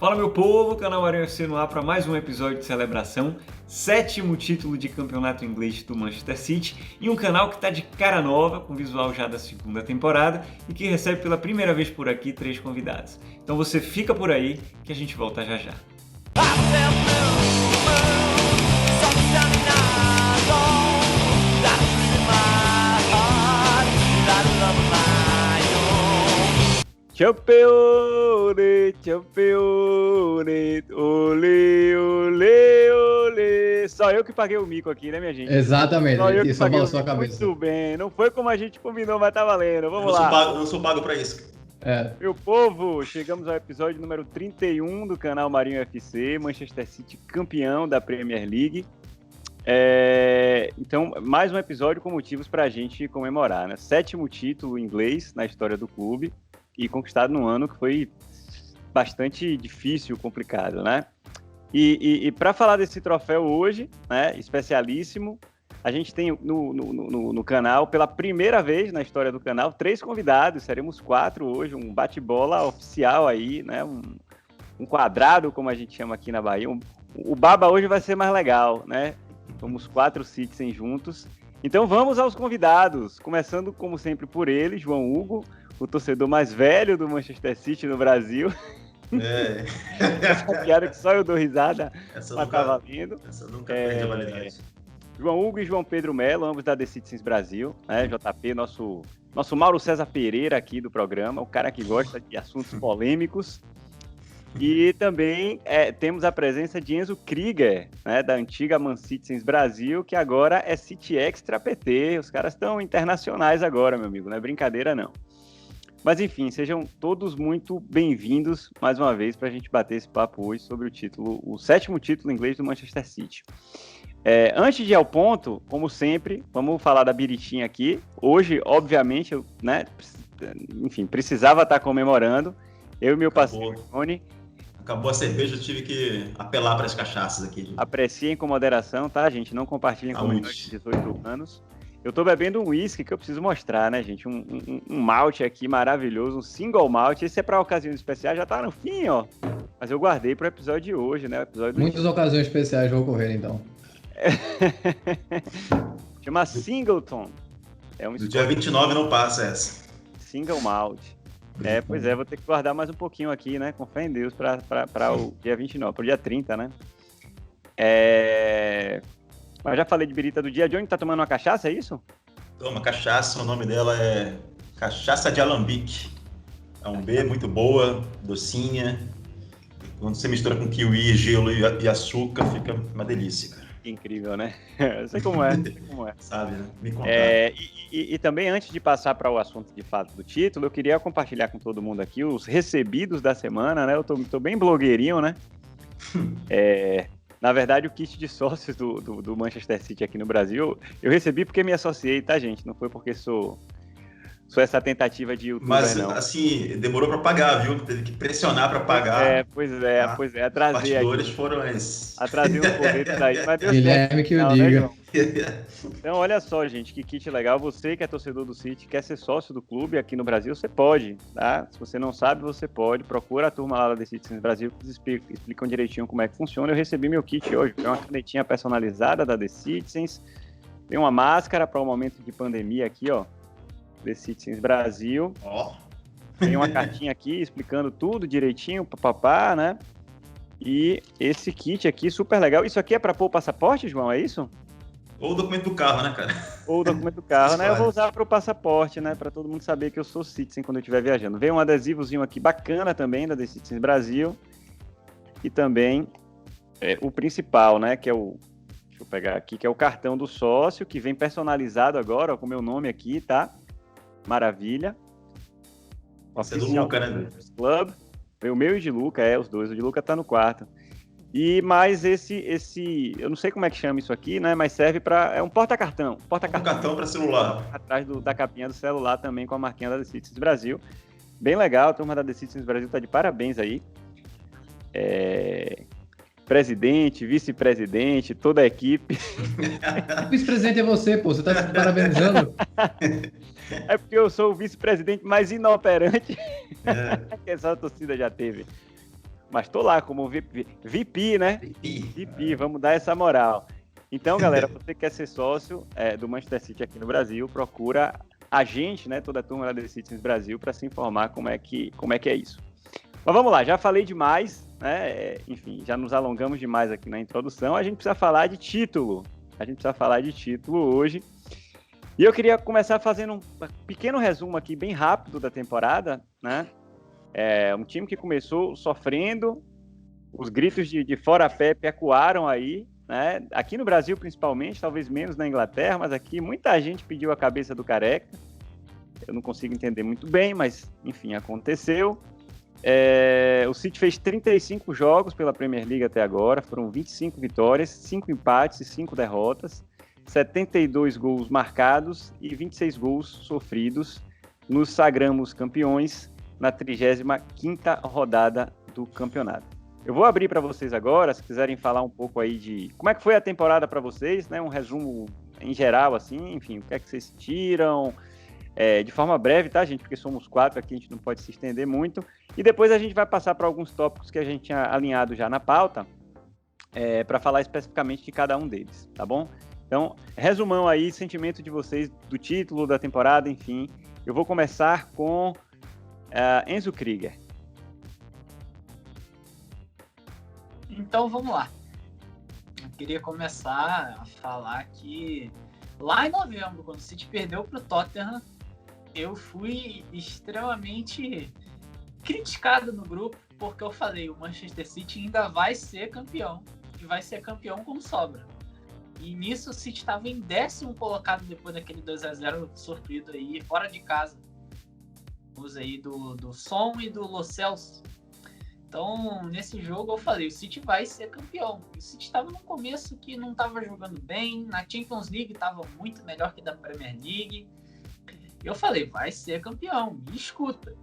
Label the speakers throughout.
Speaker 1: Fala meu povo, canal Marinho FC no ar para mais um episódio de celebração, 7º título de campeonato inglês do Manchester City e um canal que está de cara nova, com visual já da 2ª temporada e que recebe pela primeira vez por aqui 3 convidados. Então você fica por aí que a gente volta já já. Campeone, campeone, ole, ole, ole. Só eu que paguei o mico aqui, né, minha gente?
Speaker 2: Exatamente,
Speaker 1: e só balançou a cabeça. Muito bem, não foi como a gente combinou, mas tá valendo. Vamos lá.
Speaker 3: Eu não sou pago pra isso.
Speaker 1: Meu povo, chegamos ao episódio número 31 do canal Marinho FC, Manchester City campeão da Premier League. Então, mais um episódio com motivos pra gente comemorar, né? 7º título inglês na história do clube. E conquistado num ano que foi bastante difícil, complicado, né? E para falar desse troféu hoje, né, especialíssimo, a gente tem no canal, pela primeira vez na história do canal, 3 convidados, seremos 4 hoje, um bate-bola oficial aí, né? Um quadrado, como a gente chama aqui na Bahia. O Baba hoje vai ser mais legal, né? Somos 4 citizens juntos. Então vamos aos convidados, começando como sempre por ele, João Hugo, o torcedor mais velho do Manchester City no Brasil. Essa piada que só eu dou risada, mas tá valendo.
Speaker 3: Essa nunca perde a validade.
Speaker 1: João Hugo e João Pedro Melo, ambos da The Citizens Brasil, né? JP, nosso Mauro César Pereira aqui do programa, o cara que gosta de assuntos polêmicos. E também temos a presença de Enzo Krieger, né, da antiga Man Citizens Brasil, que agora é City Extra PT. Os caras estão internacionais agora, meu amigo, não é brincadeira não. Mas enfim, sejam todos muito bem-vindos mais uma vez para a gente bater esse papo hoje sobre o 7º título inglês do Manchester City. Antes de ir ao ponto, como sempre, vamos falar da biritinha aqui. Hoje, obviamente, eu, né, precisava estar comemorando. Eu e meu parceiro Tony.
Speaker 3: Acabou a cerveja, eu tive que apelar para as cachaças aqui.
Speaker 1: Apreciem com moderação, tá, gente? Não compartilhem com menores de 18 anos. Eu tô bebendo um whisky que eu preciso mostrar, né, gente? Um malte aqui maravilhoso, um single malt. Esse é para ocasiões especiais, já tá no fim, ó. Mas eu guardei pro episódio de hoje, né?
Speaker 2: Muitas ocasiões especiais vão ocorrer, então.
Speaker 1: Chama Singleton.
Speaker 3: Do dia 29 não passa essa.
Speaker 1: Single malt. Pois é, vou ter que guardar mais um pouquinho aqui, né? Com fé em Deus, para o dia 29, pro dia 30, né? Mas já falei de birita do dia. Johnny tá tomando uma cachaça, é isso?
Speaker 3: Toma, cachaça, o nome dela é Cachaça de Alambique. É um B muito boa, docinha. Quando você mistura com kiwi, gelo e açúcar, fica uma delícia, cara.
Speaker 1: Incrível, né? Eu sei como é.
Speaker 3: Sabe, né? Me contar.
Speaker 1: E também, antes de passar para o assunto de fato do título, eu queria compartilhar com todo mundo aqui os recebidos da semana, né? Eu tô bem blogueirinho, né? Na verdade, o kit de sócios do Manchester City aqui no Brasil, eu recebi porque me associei, tá, gente? Não foi porque sou essa tentativa de youtuber,
Speaker 3: mas,
Speaker 1: não.
Speaker 3: assim, demorou para pagar, viu? Teve que pressionar para pagar.
Speaker 1: Pois é, atrasei aqui.
Speaker 3: Os bastidores foram esses.
Speaker 1: Atrasei um pouquinho daí, mas deu
Speaker 2: Guilherme que eu diga.
Speaker 1: Né, então, olha só, gente, que kit legal. Você que é torcedor do City, quer ser sócio do clube aqui no Brasil, você pode, tá? Se você não sabe, você pode. Procura a turma lá da The Citizens Brasil, que eles explicam direitinho como é que funciona. Eu recebi meu kit hoje. É uma canetinha personalizada da The Citizens. Tem uma máscara para o momento de pandemia aqui, ó. The Citizens Brasil. Tem uma cartinha aqui explicando tudo direitinho, papapá, né? E esse kit aqui, super legal. Isso aqui é para pôr o passaporte, João, é isso?
Speaker 3: Ou o documento do carro, né, cara?
Speaker 1: Ou o documento do carro, né? Eu vou usar para o passaporte, né? Para todo mundo saber que eu sou Citizen quando eu estiver viajando. Veio um adesivozinho aqui bacana também da The Citizens Brasil. E também o principal, né? Que é o... Deixa eu pegar aqui, que é o cartão do sócio, que vem personalizado agora, ó, com o meu nome aqui, tá? Maravilha.
Speaker 3: Você é do Luca, né?
Speaker 1: Club. O meu e de Luca, os dois. O de Luca tá no quarto. E mais esse, eu não sei como é que chama isso aqui, né? Mas serve para um porta-cartão.
Speaker 3: Porta-cartão para celular.
Speaker 1: Atrás da capinha do celular também com a marquinha da The Citizens Brasil. Bem legal, a turma da The Citizens Brasil tá de parabéns aí. Presidente, vice-presidente, toda a equipe.
Speaker 2: O vice-presidente é você, pô. Você tá se parabenizando.
Speaker 1: É porque eu sou o vice-presidente mais inoperante que essa torcida já teve. mas tô lá como VP, né? VP, vamos dar essa moral. Então, galera, você que quer ser sócio do Manchester City aqui no Brasil, procura a gente, né, toda a turma lá do Citizens Brasil, para se informar como é que é isso. Mas vamos lá, já falei demais, né? Enfim, já nos alongamos demais aqui na introdução. A gente precisa falar de título. Hoje. E eu queria começar fazendo um pequeno resumo aqui, bem rápido da temporada, né? Um time que começou sofrendo, os gritos de fora Pepe ecoaram aí, né? Aqui no Brasil, principalmente, talvez menos na Inglaterra, mas aqui muita gente pediu a cabeça do Careca. Eu não consigo entender muito bem, mas, enfim, aconteceu. O City fez 35 jogos pela Premier League até agora, foram 25 vitórias, 5 empates e 5 derrotas, 72 gols marcados e 26 gols sofridos. Nos sagramos campeões na 35ª rodada do campeonato. Eu vou abrir para vocês agora, se quiserem falar um pouco aí de como é que foi a temporada para vocês, né? Um resumo em geral, assim, enfim, o que é que vocês tiram, de forma breve, tá, gente? Porque somos 4 aqui, a gente não pode se estender muito. E depois a gente vai passar para alguns tópicos que a gente tinha alinhado já na pauta, para falar especificamente de cada um deles, tá bom? Então, resumão aí, sentimento de vocês do título, da temporada, enfim. Eu vou começar com Enzo Krieger.
Speaker 4: Então, vamos lá. Eu queria começar a falar que lá em novembro, quando o City perdeu para o Tottenham, eu fui extremamente criticado no grupo, porque eu falei, o Manchester City ainda vai ser campeão, e vai ser campeão com sobra. E nisso o City estava em 10º colocado depois daquele 2-0 sofrido aí, fora de casa. Os aí do Son e do Lo Celso. Então, nesse jogo eu falei, o City vai ser campeão. O City estava no começo que não estava jogando bem, na Champions League estava muito melhor que da Premier League. Eu falei, vai ser campeão, me escuta.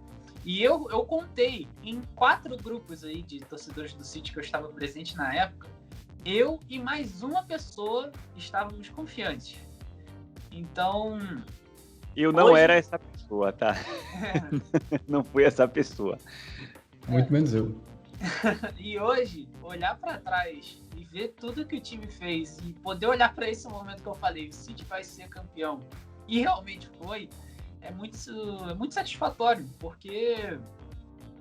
Speaker 4: E eu contei em 4 grupos aí de torcedores do City que eu estava presente na época, eu e mais uma pessoa estávamos confiantes. Então...
Speaker 1: Eu não era essa pessoa, tá? Não fui essa pessoa.
Speaker 2: Muito menos eu.
Speaker 4: E hoje, olhar para trás e ver tudo que o time fez e poder olhar para esse momento que eu falei, o City vai ser campeão, e realmente foi, é muito satisfatório, porque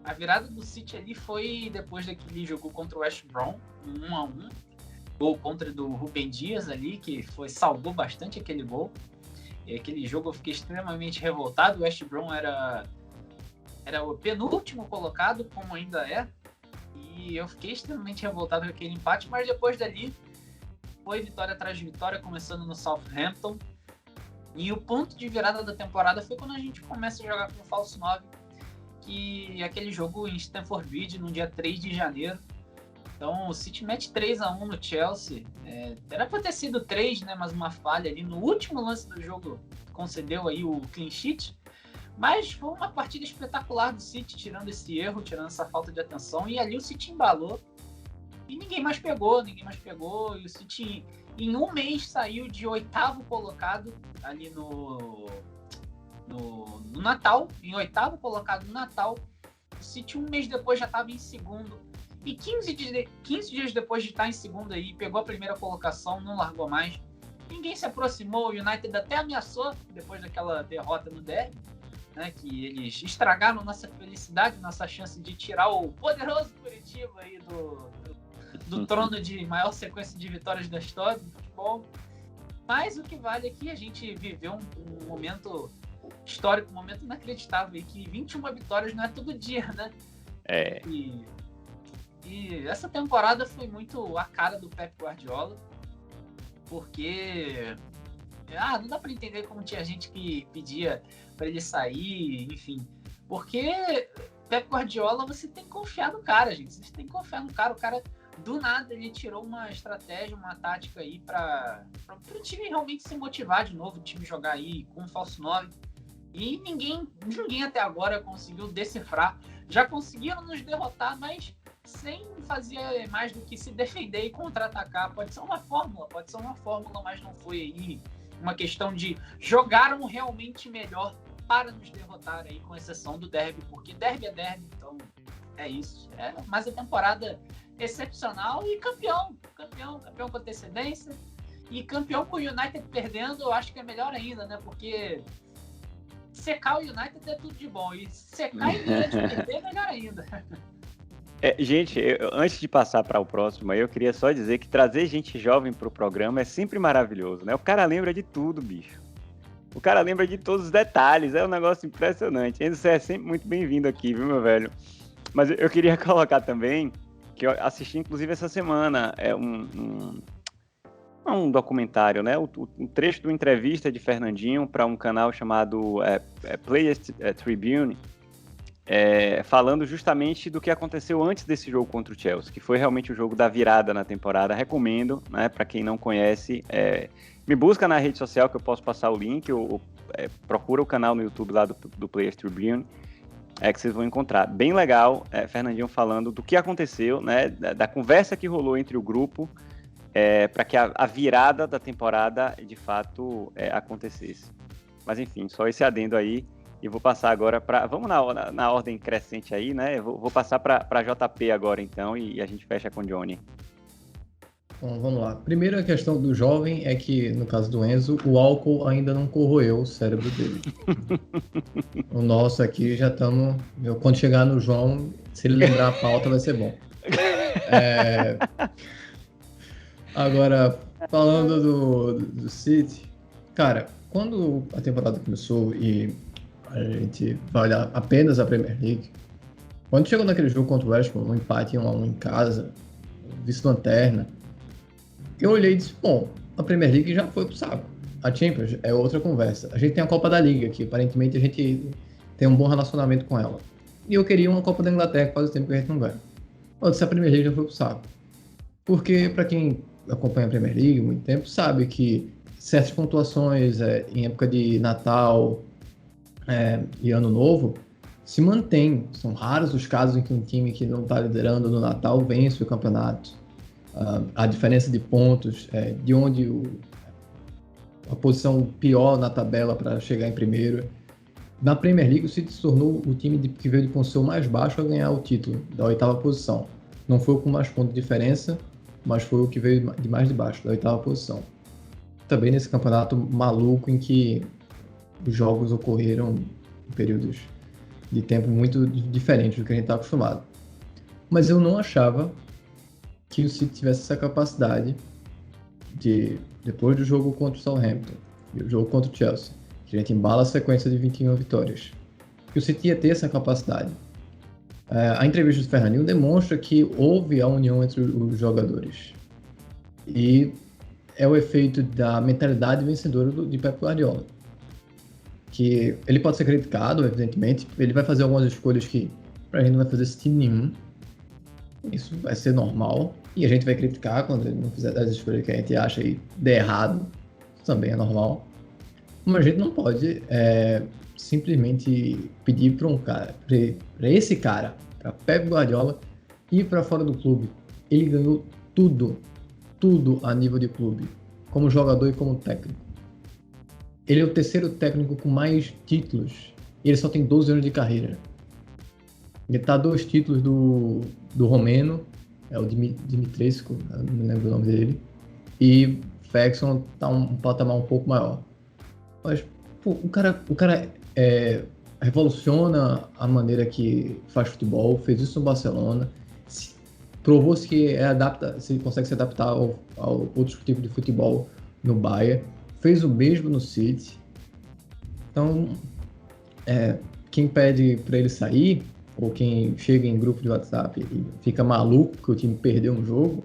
Speaker 4: a virada do City ali foi depois daquele jogo contra o West Brom, 1-1, gol contra do Rúben Dias ali, que salvou bastante aquele gol. E aquele jogo eu fiquei extremamente revoltado. O West Brom era o penúltimo colocado, como ainda é, e eu fiquei extremamente revoltado com aquele empate, mas depois dali foi vitória atrás de vitória, começando no Southampton, e o ponto de virada da temporada foi quando a gente começa a jogar com o falso 9, que aquele jogo em Stamford Bridge, no dia 3 de janeiro, então o City mete 3-1 no Chelsea, era para ter sido 3, né, mas uma falha ali no último lance do jogo concedeu aí o clean sheet. Mas foi uma partida espetacular do City, tirando esse erro, tirando essa falta de atenção. E ali o City embalou e ninguém mais pegou. E o City, em um mês, saiu de 8º colocado ali no Natal. Em 8º colocado no Natal. O City, um mês depois, já estava em 2º. E 15 dias depois de estar em 2º aí, pegou a primeira colocação, não largou mais. Ninguém se aproximou. O United até ameaçou, depois daquela derrota no derby, né, que eles estragaram nossa felicidade, nossa chance de tirar o poderoso Curitiba aí do trono de maior sequência de vitórias da história do futebol. Mas o que vale é que a gente viveu um momento histórico, um momento inacreditável, e que 21 vitórias não é todo dia, né? E essa temporada foi muito a cara do Pep Guardiola, porque não dá para entender como tinha gente que pedia para ele sair, enfim. Porque Pep Guardiola, você tem que confiar no cara, gente. Você tem que confiar no cara. O cara, do nada, ele tirou uma estratégia, uma tática aí para o time realmente se motivar de novo, o time jogar aí com um falso 9. E ninguém até agora conseguiu decifrar. Já conseguiram nos derrotar, mas sem fazer mais do que se defender e contra-atacar. Pode ser uma fórmula, mas não foi aí uma questão de jogaram realmente melhor para nos derrotar aí, com exceção do derby, porque derby é derby, então É isso. É mais uma temporada excepcional e campeão com antecedência. E campeão com o United perdendo, eu acho que é melhor ainda, né? Porque secar o United é tudo de bom. E secar e United perder é melhor ainda.
Speaker 1: Gente, antes de passar para o próximo, eu queria só dizer que trazer gente jovem para o programa é sempre maravilhoso, né? O cara lembra de tudo, bicho. O cara lembra de todos os detalhes, é um negócio impressionante. Enzo, você é sempre muito bem-vindo aqui, viu, meu velho? Mas eu queria colocar também, que eu assisti inclusive essa semana, um documentário, né? Um trecho de uma entrevista de Fernandinho para um canal chamado Players Tribune, falando justamente do que aconteceu antes desse jogo contra o Chelsea, que foi realmente o jogo da virada na temporada. Recomendo, né? Para quem não conhece, me busca na rede social que eu posso passar o link, ou procura o canal no YouTube lá do Players Tribune, que vocês vão encontrar. Bem legal, Fernandinho falando do que aconteceu, né? Da conversa que rolou entre o grupo, para que a virada da temporada de fato acontecesse. Mas enfim, só esse adendo aí. E vou passar agora para... Vamos na ordem crescente aí, né? Vou passar para JP agora, então, e a gente fecha com o Johnny.
Speaker 2: Bom, vamos lá. Primeiro, a questão do jovem é que, no caso do Enzo, o álcool ainda não corroeu o cérebro dele. O nosso aqui já estamos... Quando chegar no João, se ele lembrar a pauta, vai ser bom. Agora, falando do City, cara, quando a temporada começou e a gente vai olhar apenas a Premier League, quando chegou naquele jogo contra o West Ham, um empate 1-1 em casa, vice-lanterna, eu olhei e disse, bom, a Premier League já foi pro saco. A Champions é outra conversa. A gente tem a Copa da Liga, que aparentemente a gente tem um bom relacionamento com ela. E eu queria uma Copa da Inglaterra, que faz o tempo que a gente não ganha. Eu disse, a Premier League já foi pro saco. Porque, para quem acompanha a Premier League há muito tempo, sabe que certas pontuações em época de Natal e Ano Novo se mantêm. São raros os casos em que um time que não está liderando no Natal vence o campeonato. A diferença de pontos, de onde a posição pior na tabela para chegar em primeiro. Na Premier League, o City se tornou o time que veio de posição mais baixa a ganhar o título, da 8ª posição. Não foi o com mais pontos de diferença, mas foi o que veio de mais de baixo, da 8ª posição. Também nesse campeonato maluco em que os jogos ocorreram em períodos de tempo muito diferentes do que a gente está acostumado. Mas eu não achava que o City tivesse essa capacidade de, depois do jogo contra o Southampton e o jogo contra o Chelsea, que a gente embala a sequência de 21 vitórias, que o City ia ter essa capacidade. A entrevista do Fernandinho demonstra que houve a união entre os jogadores. E é o efeito da mentalidade vencedora de Pep Guardiola. Que ele pode ser criticado, evidentemente, ele vai fazer algumas escolhas que pra gente não vai fazer sentido nenhum. Isso vai ser normal. E a gente vai criticar quando ele não fizer as escolhas que a gente acha e der errado. Isso também é normal. Mas a gente não pode simplesmente pedir para um cara, para esse cara, para Pep Guardiola, ir para fora do clube. Ele ganhou tudo a nível de clube, como jogador e como técnico. Ele é o terceiro técnico com mais títulos. E ele só tem 12 anos de carreira. Ele tá a 2 títulos do romeno, é o Dimitrescu, não me lembro o nome dele. E Ferguson tá um patamar um pouco maior. Mas pô, o cara revoluciona a maneira que faz futebol, fez isso no Barcelona, provou-se que se consegue se adaptar ao outro tipo de futebol no Bayern, fez o mesmo no City. Então, quem pede para ele sair, ou quem chega em grupo de WhatsApp e fica maluco que o time perdeu um jogo,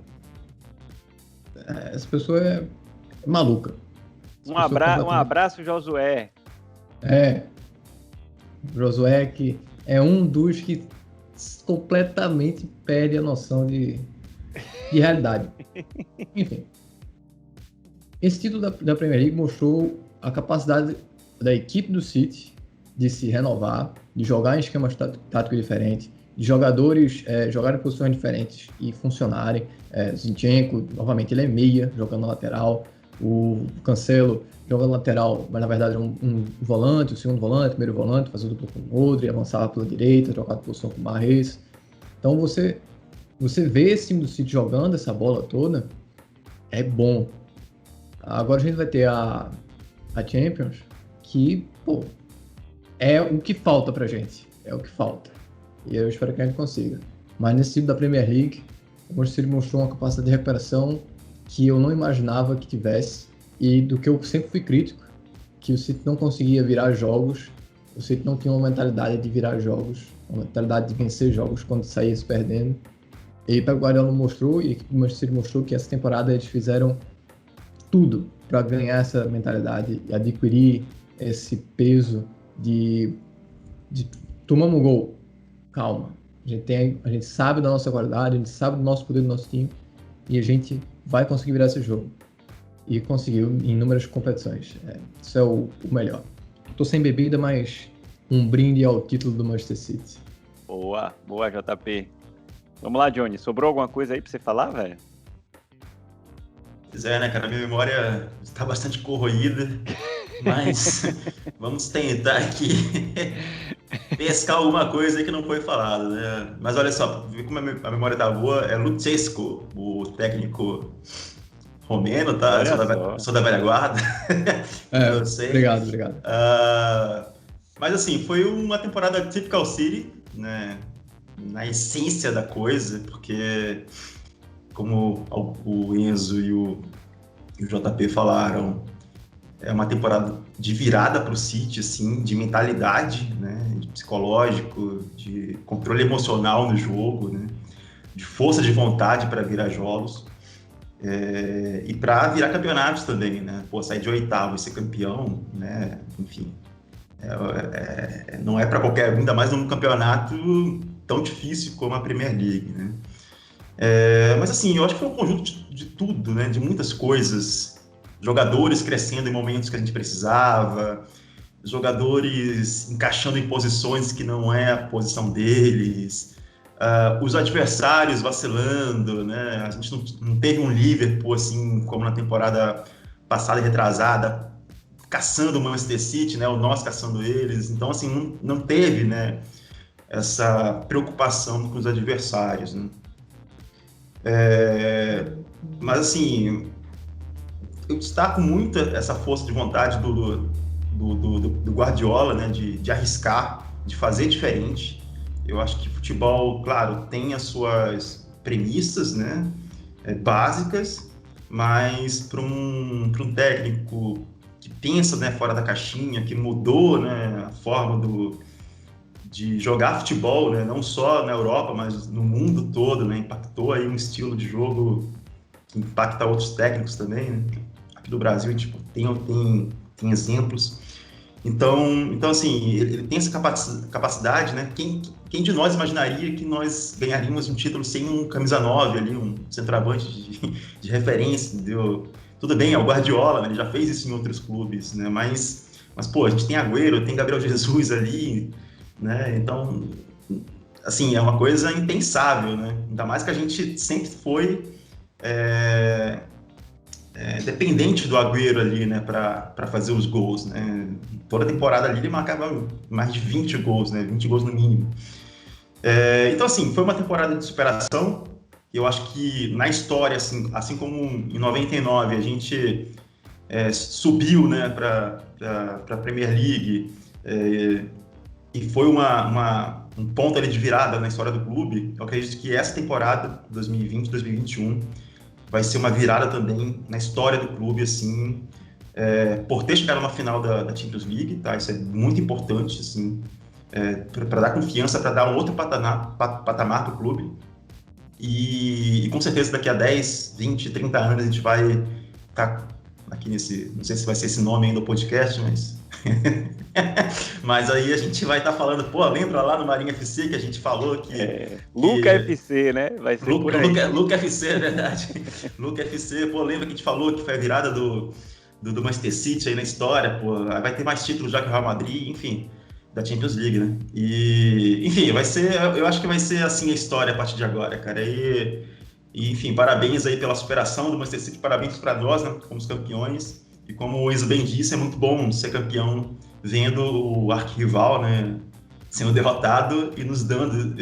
Speaker 2: essa pessoa é maluca.
Speaker 1: Um abraço, Josué.
Speaker 2: Josué, que é um dos que completamente perde a noção de realidade. Enfim. Esse título da Premier League mostrou a capacidade da equipe do City de se renovar, de jogar em esquemas táticos diferentes, de jogadores jogarem em posições diferentes e funcionarem. Zinchenko, novamente, ele é meia, jogando na lateral. O Cancelo jogando lateral, mas na verdade um volante, o segundo volante, o primeiro volante, fazia dupla com o Modric, avançava pela direita, trocava de posição com o Mahrez. Então você vê esse time do City jogando essa bola toda, é bom. Agora a gente vai ter a Champions, que, pô, é o que falta pra gente. É o que falta. E eu espero que a gente consiga. Mas nesse time da Premier League, o Manchester City mostrou uma capacidade de recuperação que eu não imaginava que tivesse, e do que eu sempre fui crítico, que o City não conseguia virar jogos, o City não tinha uma mentalidade de virar jogos, uma mentalidade de vencer jogos quando saía se perdendo. E o Pep Guardiola mostrou, e a equipe do Manchester City mostrou que essa temporada eles fizeram tudo para ganhar essa mentalidade e adquirir esse peso de tomamos um gol, calma. A gente sabe da nossa qualidade, a gente sabe do nosso poder do nosso time e a gente vai conseguir virar esse jogo. E conseguiu em inúmeras competições. Isso é o melhor. Tô sem bebida, mas um brinde ao título do Manchester City.
Speaker 1: Boa, JP. Vamos lá, Johnny. Sobrou alguma coisa aí pra você falar, velho?
Speaker 3: Pois é, né, cara? Minha memória está bastante corroída, mas vamos tentar aqui pescar alguma coisa aí que não foi falado, né? Mas olha só, vê como a memória tá boa. É Lucescu, o técnico romeno, tá? Sou da velha guarda.
Speaker 2: Eu sei. Obrigado.
Speaker 3: Mas assim, foi uma temporada typical City, né? Na essência da coisa, porque como o Enzo e o JP falaram, é uma temporada de virada para o City, assim, de mentalidade, né, de psicológico, de controle emocional no jogo, né, de força de vontade para virar jogos e para virar campeonatos também, né, sair de oitavo e ser campeão, né, enfim, não é para qualquer, ainda mais num campeonato tão difícil como a Premier League, né. Mas assim, eu acho que foi um conjunto de tudo, né, de muitas coisas, jogadores crescendo em momentos que a gente precisava, jogadores encaixando em posições que não é a posição deles, os adversários vacilando, né, a gente não teve um Liverpool assim como na temporada passada e retrasada, caçando o Manchester City, né, ou nós caçando eles, então assim, não teve, né, essa preocupação com os adversários, né. Mas assim, eu destaco muito essa força de vontade do Guardiola, né, de arriscar, de fazer diferente. Eu acho que futebol, claro, tem as suas premissas, né, básicas, mas para um técnico que pensa, né, fora da caixinha, que mudou, né, a forma de jogar futebol, né, não só na Europa, mas no mundo todo, né, impactou aí um estilo de jogo que impacta outros técnicos também, né. Aqui do Brasil, tipo, tem exemplos. Então assim, ele tem essa capacidade, né? Quem de nós imaginaria que nós ganharíamos um título sem um camisa 9 ali, um centroavante de referência, entendeu? Tudo bem, é o Guardiola, né? Ele já fez isso em outros clubes, né? Mas pô, a gente tem Agüero, tem Gabriel Jesus ali, né? Então, assim, é uma coisa impensável, né? Ainda mais que a gente sempre foi dependente do Agüero ali, né, para fazer os gols, né? Toda temporada ali ele marcava mais de 20 gols, né? 20 gols no mínimo. Então, assim, foi uma temporada de superação. Eu acho que na história, assim como em 99 a gente subiu, né, para a Premier League e foi um ponto ali de virada na história do clube. Eu acredito que essa temporada, 2020-2021, vai ser uma virada também na história do clube, assim, por ter chegado na final da Champions League, tá? Isso é muito importante, assim, para dar confiança, para dar um outro patamar para o clube. E com certeza daqui a 10, 20, 30 anos a gente vai estar aqui nesse, não sei se vai ser esse nome ainda do podcast, mas mas aí a gente vai estar falando, pô, lembra lá no Marinha FC que a gente falou que
Speaker 1: Luca FC, né? Vai ser por aí.
Speaker 3: Luca FC, é verdade. Luca FC, pô, lembra que a gente falou que foi a virada do Manchester City aí na história, pô, vai ter mais títulos já que o Real Madrid, enfim, da Champions League, né? E, enfim, eu acho que vai ser assim a história a partir de agora, cara. E enfim, parabéns aí pela superação do Manchester City, parabéns para nós, né, como os campeões. E como o Enzo bem disse, é muito bom ser campeão vendo o arquirrival, né, sendo derrotado e nos dando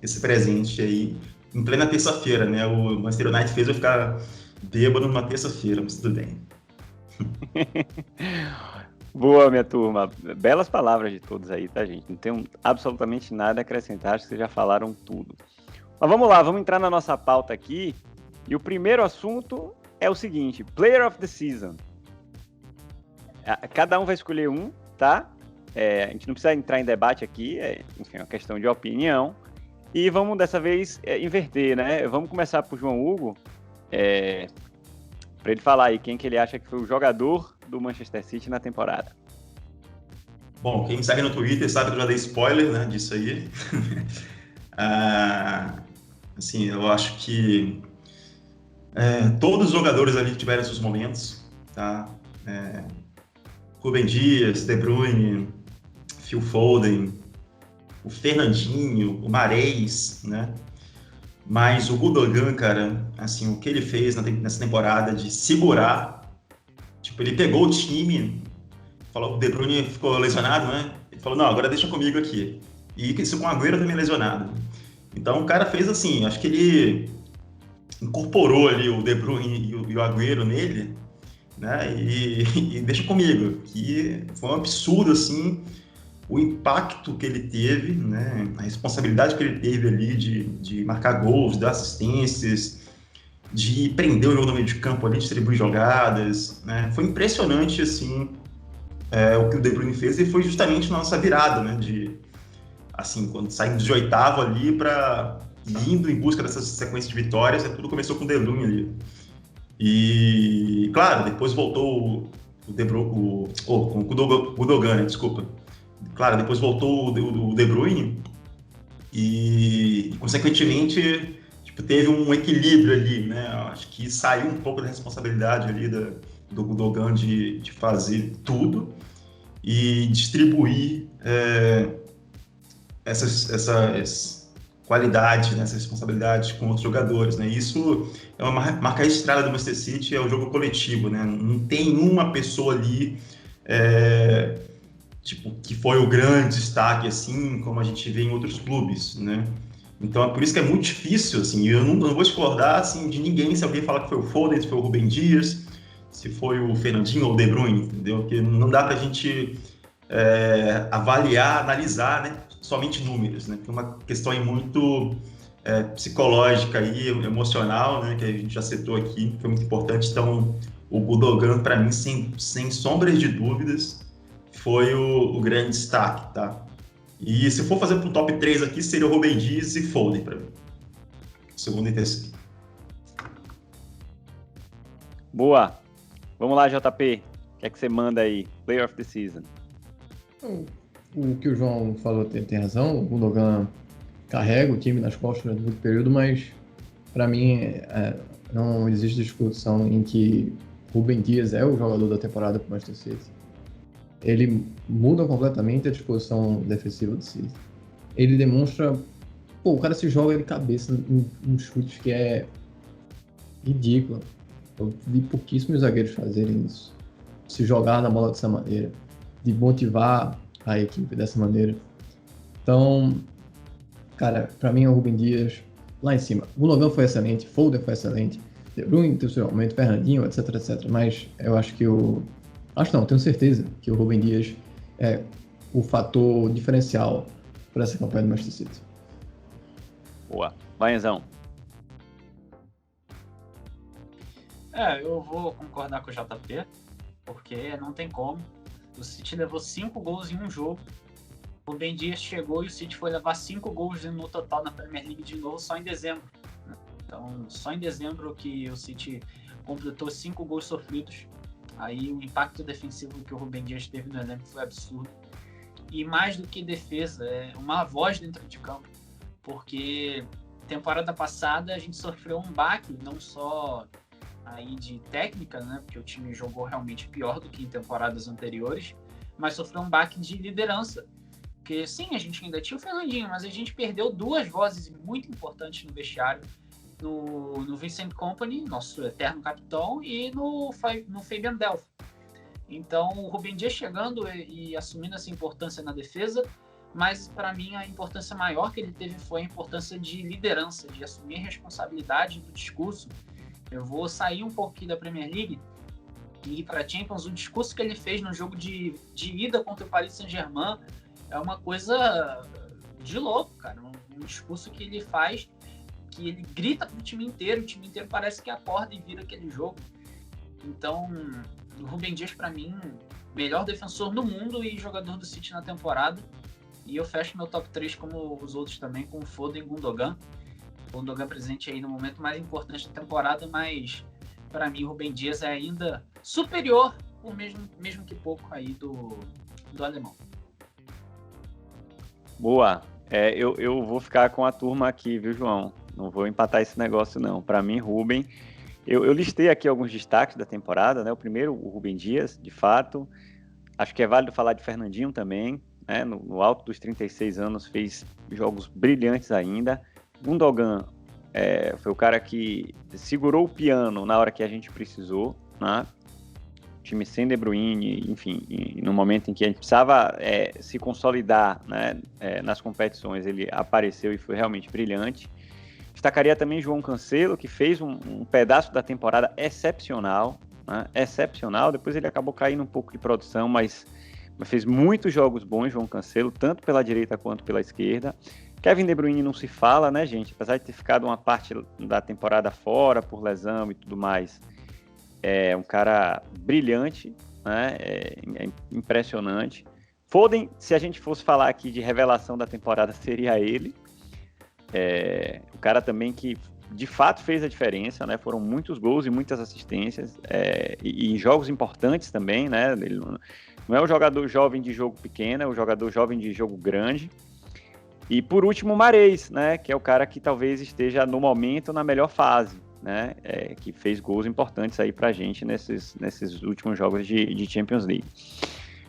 Speaker 3: esse presente aí em plena terça-feira, né? O Manchester United fez eu ficar bêbado numa terça-feira, mas tudo bem.
Speaker 1: Boa, minha turma. Belas palavras de todos aí, tá, gente? Não tenho absolutamente nada a acrescentar, acho que vocês já falaram tudo. Mas vamos lá, vamos entrar na nossa pauta aqui. E o primeiro assunto é o seguinte: Player of the Season. Cada um vai escolher um, tá? A gente não precisa entrar em debate aqui, enfim, é uma questão de opinião. E vamos dessa vez inverter, né? Vamos começar por João Hugo, para ele falar aí quem que ele acha que foi o jogador do Manchester City na temporada.
Speaker 3: Bom, quem me segue no Twitter sabe que eu já dei spoiler, né, disso aí. Assim, eu acho que todos os jogadores ali tiveram seus momentos, tá? Rúben Dias, De Bruyne, Phil Foden, o Fernandinho, o Mahrez, né? Mas o Gundogan, cara, assim, o que ele fez nessa temporada de segurar, tipo, ele pegou o time, falou, o De Bruyne ficou lesionado, né? Ele falou, não, agora deixa comigo aqui. E isso com o Agüero também lesionado. Então o cara fez assim, acho que ele incorporou ali o De Bruyne e o Agüero nele, né? E deixa comigo, que foi um absurdo, assim, o impacto que ele teve, né? A responsabilidade que ele teve ali de marcar gols, dar assistências, de prender o jogo no meio de campo ali, distribuir jogadas, né? Foi impressionante, assim, o que o De Bruyne fez, e foi justamente na nossa virada, né? Assim, quando saímos de oitavo ali para indo em busca dessas sequências de vitórias, tudo começou com o De Bruyne ali. E, claro, depois voltou com o Gundogan, né? Desculpa. Claro, depois voltou o De Bruyne e consequentemente, tipo, teve um equilíbrio ali, né? Acho que saiu um pouco da responsabilidade ali do Gundogan de fazer tudo e distribuir essas qualidades, né, essa responsabilidade com outros jogadores, né? Isso é uma marca registrada do Manchester City, é o jogo coletivo, né? Não tem uma pessoa ali tipo, que foi o grande destaque, assim, como a gente vê em outros clubes, né? Então, é por isso que é muito difícil, assim, eu não vou discordar, assim, de ninguém, se alguém falar que foi o Foden, se foi o Rúben Dias, se foi o Fernandinho ou o De Bruyne, entendeu? Porque não dá pra gente avaliar, analisar, né, somente números, né? Porque é uma questão aí muito psicológica e emocional, né, que a gente já citou aqui, foi muito importante. Então, o Gundogan, para mim, sem sombras de dúvidas, foi o grande destaque, tá? E se for fazer pro top 3 aqui, seria o Rúben Dias e Foden para mim. Segundo e terceiro.
Speaker 1: Boa. Vamos lá, JP. O que é que você manda aí? Player of the Season.
Speaker 2: O que o João falou tem razão. O Gundogan carrega o time nas costas durante muito período, mas para mim não existe discussão em que Rúben Dias é o jogador da temporada para o Manchester City. Ele muda completamente a disposição defensiva do City. Ele demonstra... o cara se joga de cabeça em chutes que é ridículo. Eu vi pouquíssimos zagueiros fazerem isso. Se jogar na bola dessa maneira. De motivar a equipe dessa maneira. Então, cara, pra mim é o Rúben Dias lá em cima. O Gundogan foi excelente, Foden foi excelente, De Bruyne tem o seu momento, Fernandinho, etc, etc. Mas eu acho que tenho certeza que o Rúben Dias é o fator diferencial para essa campanha do Manchester City.
Speaker 1: Boa. Vai, Enzão.
Speaker 4: Eu vou concordar com o JP, porque não tem como. O City levou 5 gols em um jogo. O Rúben Dias chegou e o City foi levar 5 gols no total na Premier League de novo só em dezembro. Então, só em dezembro que o City completou 5 gols sofridos. Aí o impacto defensivo que o Rúben Dias teve no elenco foi absurdo. E mais do que defesa, é uma voz dentro de campo. Porque temporada passada a gente sofreu um baque, não só aí de técnica, né, porque o time jogou realmente pior do que em temporadas anteriores, mas sofreu um baque de liderança. Porque sim, a gente ainda tinha o Fernandinho, mas a gente perdeu 2 vozes muito importantes no vestiário, no Vincent Kompany, nosso eterno capitão, e no Fabian Delph. Então, o Rúben Dias chegando e assumindo essa importância na defesa, mas para mim a importância maior que ele teve foi a importância de liderança, de assumir responsabilidade do discurso. Eu vou sair um pouco aqui da Premier League e ir para a Champions. O discurso que ele fez no jogo de ida contra o Paris Saint-Germain é uma coisa de louco, cara. Um discurso que ele faz, que ele grita pro time inteiro, o time inteiro parece que acorda e vira aquele jogo. Então, o Rúben Dias, para mim, melhor defensor do mundo e jogador do City na temporada. E eu fecho meu top 3, como os outros também, com o Foden e Gundogan. Gundogan presente aí no momento mais importante da temporada, mas para mim o Rúben Dias é ainda superior, por mesmo que pouco, aí do alemão.
Speaker 1: Boa. Eu vou ficar com a turma aqui, viu, João? Não vou empatar esse negócio, não. Para mim, Rúben... Eu listei aqui alguns destaques da temporada, né? O primeiro, o Rúben Dias, de fato. Acho que é válido falar de Fernandinho também, né? No alto dos 36 anos, fez jogos brilhantes ainda. Gundogan foi o cara que segurou o piano na hora que a gente precisou, né? Time sem De Bruyne, enfim, no momento em que a gente precisava se consolidar, né, nas competições, ele apareceu e foi realmente brilhante. Destacaria também João Cancelo, que fez um pedaço da temporada excepcional, né, excepcional. Depois ele acabou caindo um pouco de produção, mas fez muitos jogos bons, João Cancelo, tanto pela direita quanto pela esquerda. Kevin De Bruyne não se fala, né, gente? Apesar de ter ficado uma parte da temporada fora por lesão e tudo mais, é um cara brilhante, né? É impressionante. Foden, se a gente fosse falar aqui de revelação da temporada, seria ele. O cara também que de fato fez a diferença, né? Foram muitos gols e muitas assistências, e jogos importantes também, né? Ele não é o jogador jovem de jogo pequeno, é o jogador jovem de jogo grande. E por último, o Mahrez, né? Que é o cara que talvez esteja no momento na melhor fase, né? Que fez gols importantes aí pra gente nesses últimos jogos de Champions League.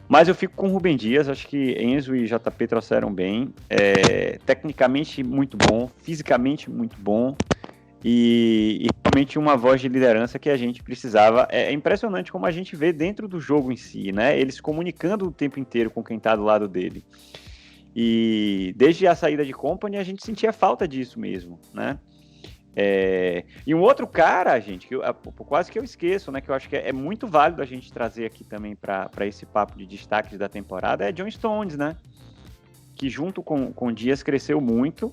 Speaker 1: Mas eu fico com o Rúben Dias, acho que Enzo e JP trouxeram bem, tecnicamente muito bom, fisicamente muito bom, e realmente uma voz de liderança que a gente precisava. É impressionante como a gente vê dentro do jogo em si, né? Ele se comunicando o tempo inteiro com quem está do lado dele. E desde a saída de Kompany, a gente sentia falta disso mesmo, né? E um outro cara, gente, que quase que eu esqueço, né, que eu acho que é muito válido a gente trazer aqui também para esse papo de destaques da temporada, é John Stones, né, que junto com o Dias cresceu muito,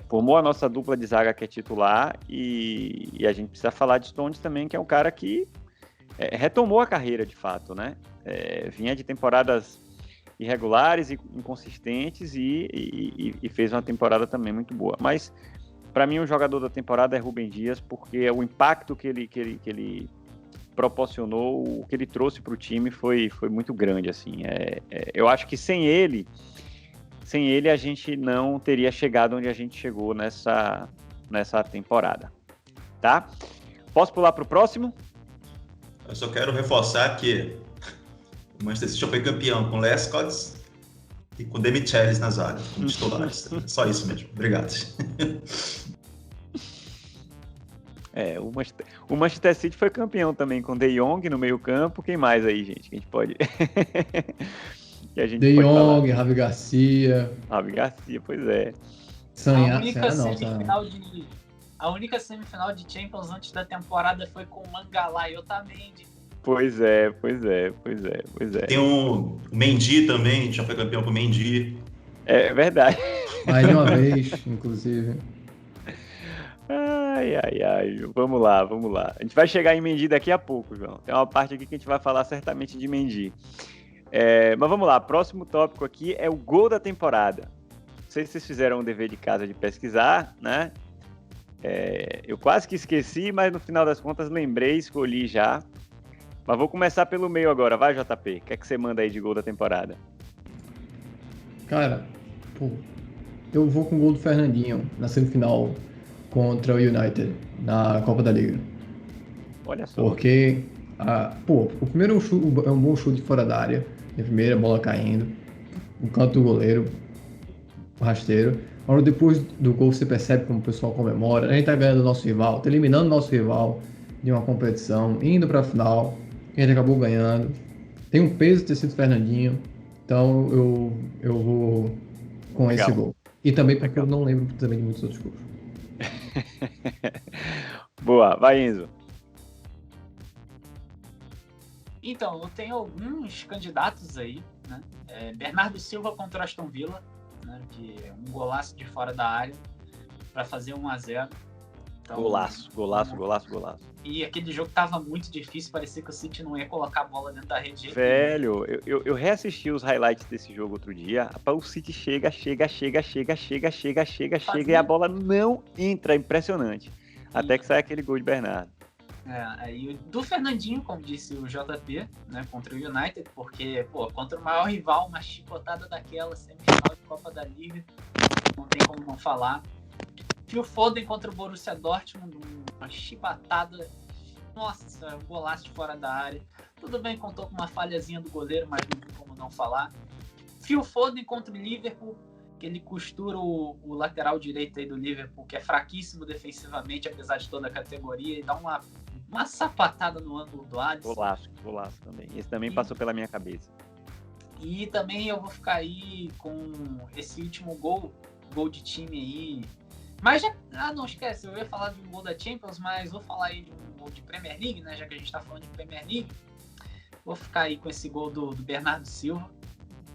Speaker 1: formou a nossa dupla de zaga que é titular, e a gente precisa falar de Stones também, que é um cara que retomou a carreira de fato, né, vinha de temporadas irregulares e inconsistentes e fez uma temporada também muito boa, mas para mim, o jogador da temporada é Rúben Dias, porque o impacto que ele proporcionou, o que ele trouxe para o time foi muito grande, assim. Eu acho que sem ele a gente não teria chegado onde a gente chegou nessa temporada, tá? Posso pular para o próximo?
Speaker 3: Eu só quero reforçar que o Manchester City foi campeão com Lescott e com Demichelis nas áreas, como titulares. Só isso mesmo. Obrigado.
Speaker 1: O Manchester City foi campeão também com De Jong no meio campo. Quem mais aí, gente? Que a gente pode...
Speaker 2: De Jong, Javi Garcia.
Speaker 1: Javi Garcia, pois é.
Speaker 4: A única semifinal de Champions antes da temporada foi com o Mangala e Otamendi.
Speaker 1: Pois é.
Speaker 3: Tem o Mendy também, já foi campeão com o Mendy.
Speaker 1: É verdade.
Speaker 2: Mais de uma vez, inclusive.
Speaker 1: Ai. Vamos lá. A gente vai chegar em Mendy daqui a pouco, João. Tem uma parte aqui que a gente vai falar certamente de Mendy. Mas vamos lá, próximo tópico aqui é o gol da temporada. Não sei se vocês fizeram o dever de casa de pesquisar, né? Eu quase que esqueci, mas no final das contas lembrei, escolhi já. Mas vou começar pelo meio agora, vai, JP. O que é que você manda aí de gol da temporada?
Speaker 2: Cara, eu vou com o gol do Fernandinho na semifinal contra o United na Copa da Liga.
Speaker 1: Olha só.
Speaker 2: Porque, o primeiro chute é um bom chute fora da área. A primeira bola caindo, o canto do goleiro, rasteiro. Agora depois do gol você percebe como o pessoal comemora. A gente tá ganhando o nosso rival, tá eliminando o nosso rival de uma competição, indo pra final. A gente acabou ganhando. Tem um peso ter sido Fernandinho. Então eu vou com
Speaker 1: Legal.
Speaker 2: esse gol. E também porque eu não lembro também de muitos outros gols.
Speaker 1: Boa, vai, Enzo.
Speaker 4: Então, eu tenho alguns candidatos aí, né? Bernardo Silva contra o Aston Villa, né? Que é um golaço de fora da área para fazer 1-0. Então,
Speaker 1: Golaço.
Speaker 4: E aquele jogo tava muito difícil, parecia que o City não ia colocar a bola dentro da rede.
Speaker 1: Velho, eu reassisti os highlights desse jogo outro dia. Rapaz, o City chega e a bola não entra. Impressionante. Até que sai aquele gol de Bernardo.
Speaker 4: Aí do Fernandinho, como disse o JP, né, contra o United, porque, contra o maior rival, uma chicotada daquela, semifinal de Copa da Liga, não tem como não falar. Phil Foden contra o Borussia Dortmund, uma chibatada, nossa, um golaço de fora da área. Tudo bem, contou com uma falhazinha do goleiro, mas não tem como não falar. Phil Foden contra o Liverpool, que ele costura o lateral direito aí do Liverpool, que é fraquíssimo defensivamente, apesar de toda a categoria, e dá uma sapatada no ângulo do Alisson.
Speaker 1: Golaço também. Esse também passou pela minha cabeça.
Speaker 4: E também eu vou ficar aí com esse último gol de time aí. Mas não esquece, eu ia falar de um gol da Champions, mas vou falar aí de um gol de Premier League, né? Já que a gente tá falando de Premier League. Vou ficar aí com esse gol do Bernardo Silva,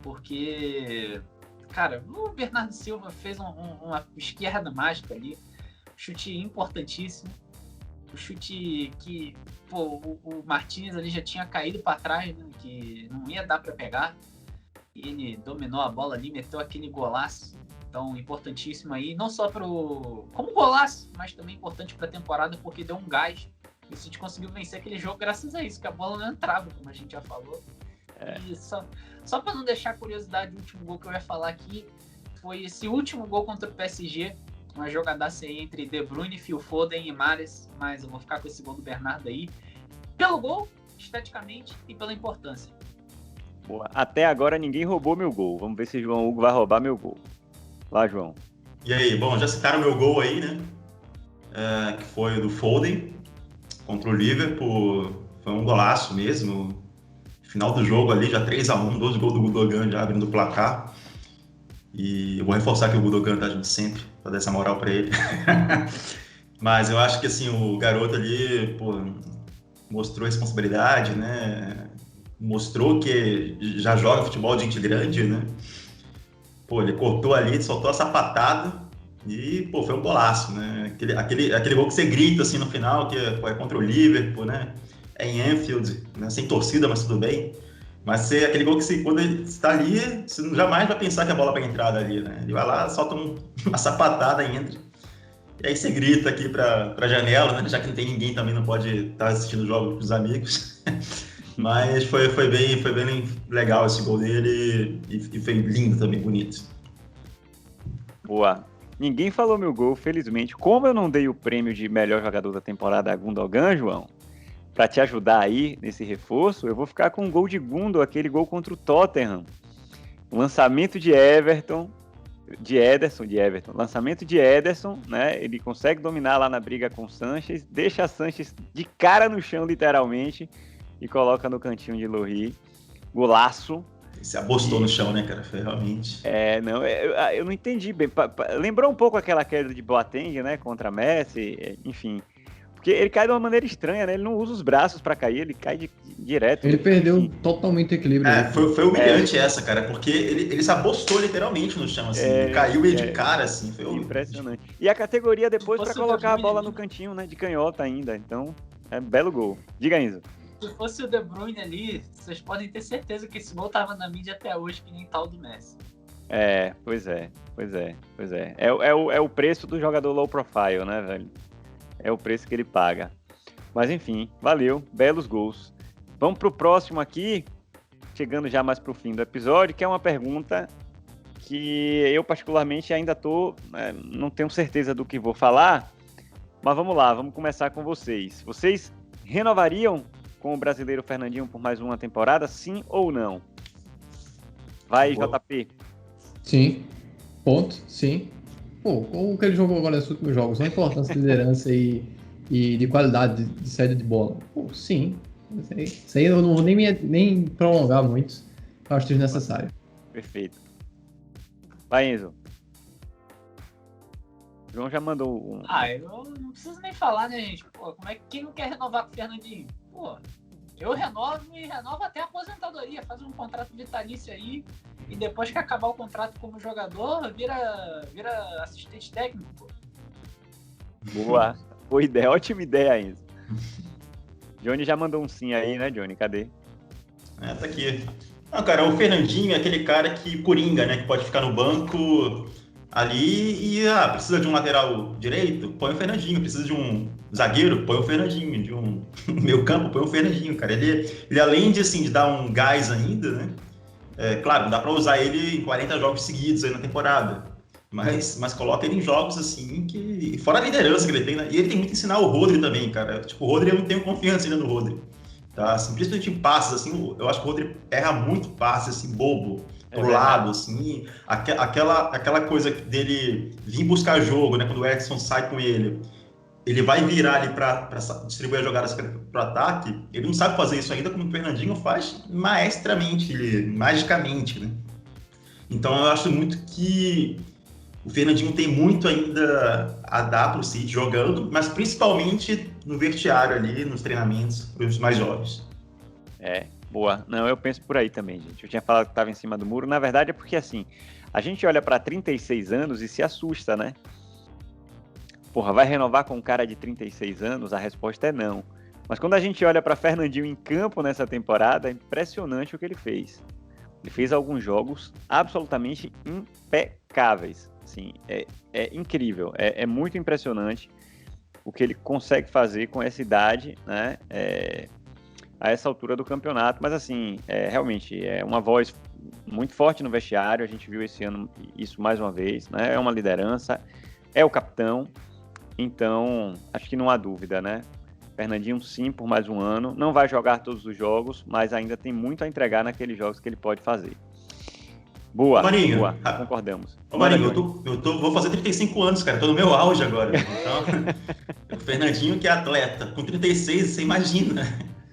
Speaker 4: porque, cara, o Bernardo Silva fez uma esquerda mágica ali, chute importantíssimo, o chute que o Martínez ali já tinha caído para trás, né? Que não ia dar para pegar, e ele dominou a bola ali, meteu aquele golaço. Então, importantíssimo aí, não só como golaço, mas também importante para a temporada, porque deu um gás. E o City conseguiu vencer aquele jogo graças a isso, que a bola não entrava, como a gente já falou. E só para não deixar a curiosidade, o último gol que eu ia falar aqui foi esse último gol contra o PSG, uma jogadaça aí entre De Bruyne, Phil Foden e Mahrez, mas eu vou ficar com esse gol do Bernardo aí, pelo gol, esteticamente e pela importância.
Speaker 1: Boa. Até agora ninguém roubou meu gol. Vamos ver se João Hugo vai roubar meu gol. Lá, João.
Speaker 3: E aí, bom, já citaram meu gol aí, né? Que foi o do Foden contra o Liverpool. Foi um golaço mesmo. Final do jogo ali, já 3-1, 2 gols do Gundogan já abrindo o placar. E eu vou reforçar que o Gundogan tá junto sempre, pra dar essa moral pra ele. Mas eu acho que assim, o garoto ali, mostrou responsabilidade, né? Mostrou que já joga futebol de gente grande, né? Ele cortou ali, soltou a sapatada e, foi um golaço, né? Aquele gol que você grita, assim, no final, que é contra o Liverpool, né? É em Anfield, né? Sem torcida, mas tudo bem. Mas aquele gol que quando ele está ali, você jamais vai pensar que a bola vai entrar ali, né? Ele vai lá, solta uma sapatada e entra. E aí você grita aqui pra janela, né? Já que não tem ninguém, também não pode estar assistindo o jogo com os amigos. Mas foi bem legal esse gol dele e foi lindo também, bonito.
Speaker 1: Boa. Ninguém falou meu gol, felizmente. Como eu não dei o prêmio de melhor jogador da temporada a Gundogan, João, pra te ajudar aí nesse reforço, eu vou ficar com o gol de Gundo, aquele gol contra o Tottenham. O lançamento de Ederson. Lançamento de Ederson, né? Ele consegue dominar lá na briga com o Sanches, deixa Sanches de cara no chão, literalmente, e coloca no cantinho de Lohri. Golaço.
Speaker 3: Se abostou no chão, né, cara? Foi realmente...
Speaker 1: Eu não entendi bem. Lembrou um pouco aquela queda de Boateng, né? Contra Messi, enfim. Porque ele cai de uma maneira estranha, né? Ele não usa os braços pra cair, ele cai direto.
Speaker 2: Ele perdeu totalmente o equilíbrio.
Speaker 3: Foi humilhante essa, cara, porque ele se abostou literalmente no chão, assim. Ele caiu de cara, assim. Foi
Speaker 1: impressionante. E a categoria depois pra colocar a bola no cantinho, né? De canhota ainda. Então, belo gol. Diga, Enzo.
Speaker 4: Se fosse o De Bruyne ali, vocês podem ter certeza que esse gol tava na mídia até hoje, que nem tal do Messi.
Speaker 1: Pois é. É o preço do jogador low profile, né, velho? É o preço que ele paga. Mas enfim, valeu, belos gols. Vamos pro próximo aqui, chegando já mais pro fim do episódio, que é uma pergunta que eu particularmente ainda não tenho certeza do que vou falar, mas vamos lá, vamos começar com vocês. Vocês renovariam com o brasileiro Fernandinho por mais uma temporada, sim ou não? Vai, JP.
Speaker 2: Sim. Ponto. Sim. Como que ele jogou agora nesses últimos jogos? A importância de liderança e de qualidade de saída de bola. Sim. Isso aí eu não vou nem prolongar muito. Eu acho desnecessário.
Speaker 1: Perfeito. Vai, Enzo. O João já mandou um...
Speaker 4: Eu não preciso nem falar, né, gente? Pô, quem não quer renovar com o Fernandinho? Pô, eu renovo e renovo até a aposentadoria. Faz um contrato vitalício aí e depois que acabar o contrato como jogador, vira assistente técnico, pô.
Speaker 1: Boa. Boa ideia. Ótima ideia, Enzo. Johnny já mandou um sim aí, né, Johnny? Cadê?
Speaker 3: Tá aqui. Não, cara, o Fernandinho é aquele cara que coringa, né? Que pode ficar no banco ali e precisa de um lateral direito, põe o Fernandinho. Precisa de um zagueiro, põe o Fernandinho. De um meio campo, põe o Fernandinho, cara. Ele além de, assim, de dar um gás ainda, né? Claro, não dá pra usar ele em 40 jogos seguidos aí na temporada. Mas coloca ele em jogos, assim, que... Fora a liderança que ele tem, né? E ele tem muito a ensinar o Rodri também, cara. Tipo, o Rodri, eu não tenho confiança ainda no Rodri. Tá? Assim, principalmente em passes, assim, eu acho que o Rodri erra muito passe, assim, bobo, pro lado, assim. Aquela coisa dele vir buscar jogo, né? Quando o Eriksen sai com ele vai virar ali pra distribuir as jogadas pro ataque. Ele não sabe fazer isso ainda, como o Fernandinho faz maestramente, magicamente, né? Então eu acho muito que o Fernandinho tem muito ainda a dar pro City jogando, mas principalmente no vestiário ali, nos treinamentos, para os mais jovens.
Speaker 1: Boa. Não, eu penso por aí também, gente. Eu tinha falado que estava em cima do muro. Na verdade é porque, assim, a gente olha para 36 anos e se assusta, né? Porra, vai renovar com um cara de 36 anos? A resposta é não. Mas quando a gente olha para Fernandinho em campo nessa temporada, é impressionante o que ele fez. Ele fez alguns jogos absolutamente impecáveis. Assim, é incrível, é muito impressionante o que ele consegue fazer com essa idade, né, a essa altura do campeonato, mas assim, realmente é uma voz muito forte no vestiário, a gente viu esse ano isso mais uma vez, né, é uma liderança, é o capitão, então acho que não há dúvida, né, Fernandinho sim por mais um ano, não vai jogar todos os jogos, mas ainda tem muito a entregar naqueles jogos que ele pode fazer. Boa,
Speaker 3: Marinho,
Speaker 1: boa, concordamos.
Speaker 3: Marinho, vou fazer 35 anos, cara, tô no meu auge agora. Então, o Fernandinho que é atleta, com 36, você imagina.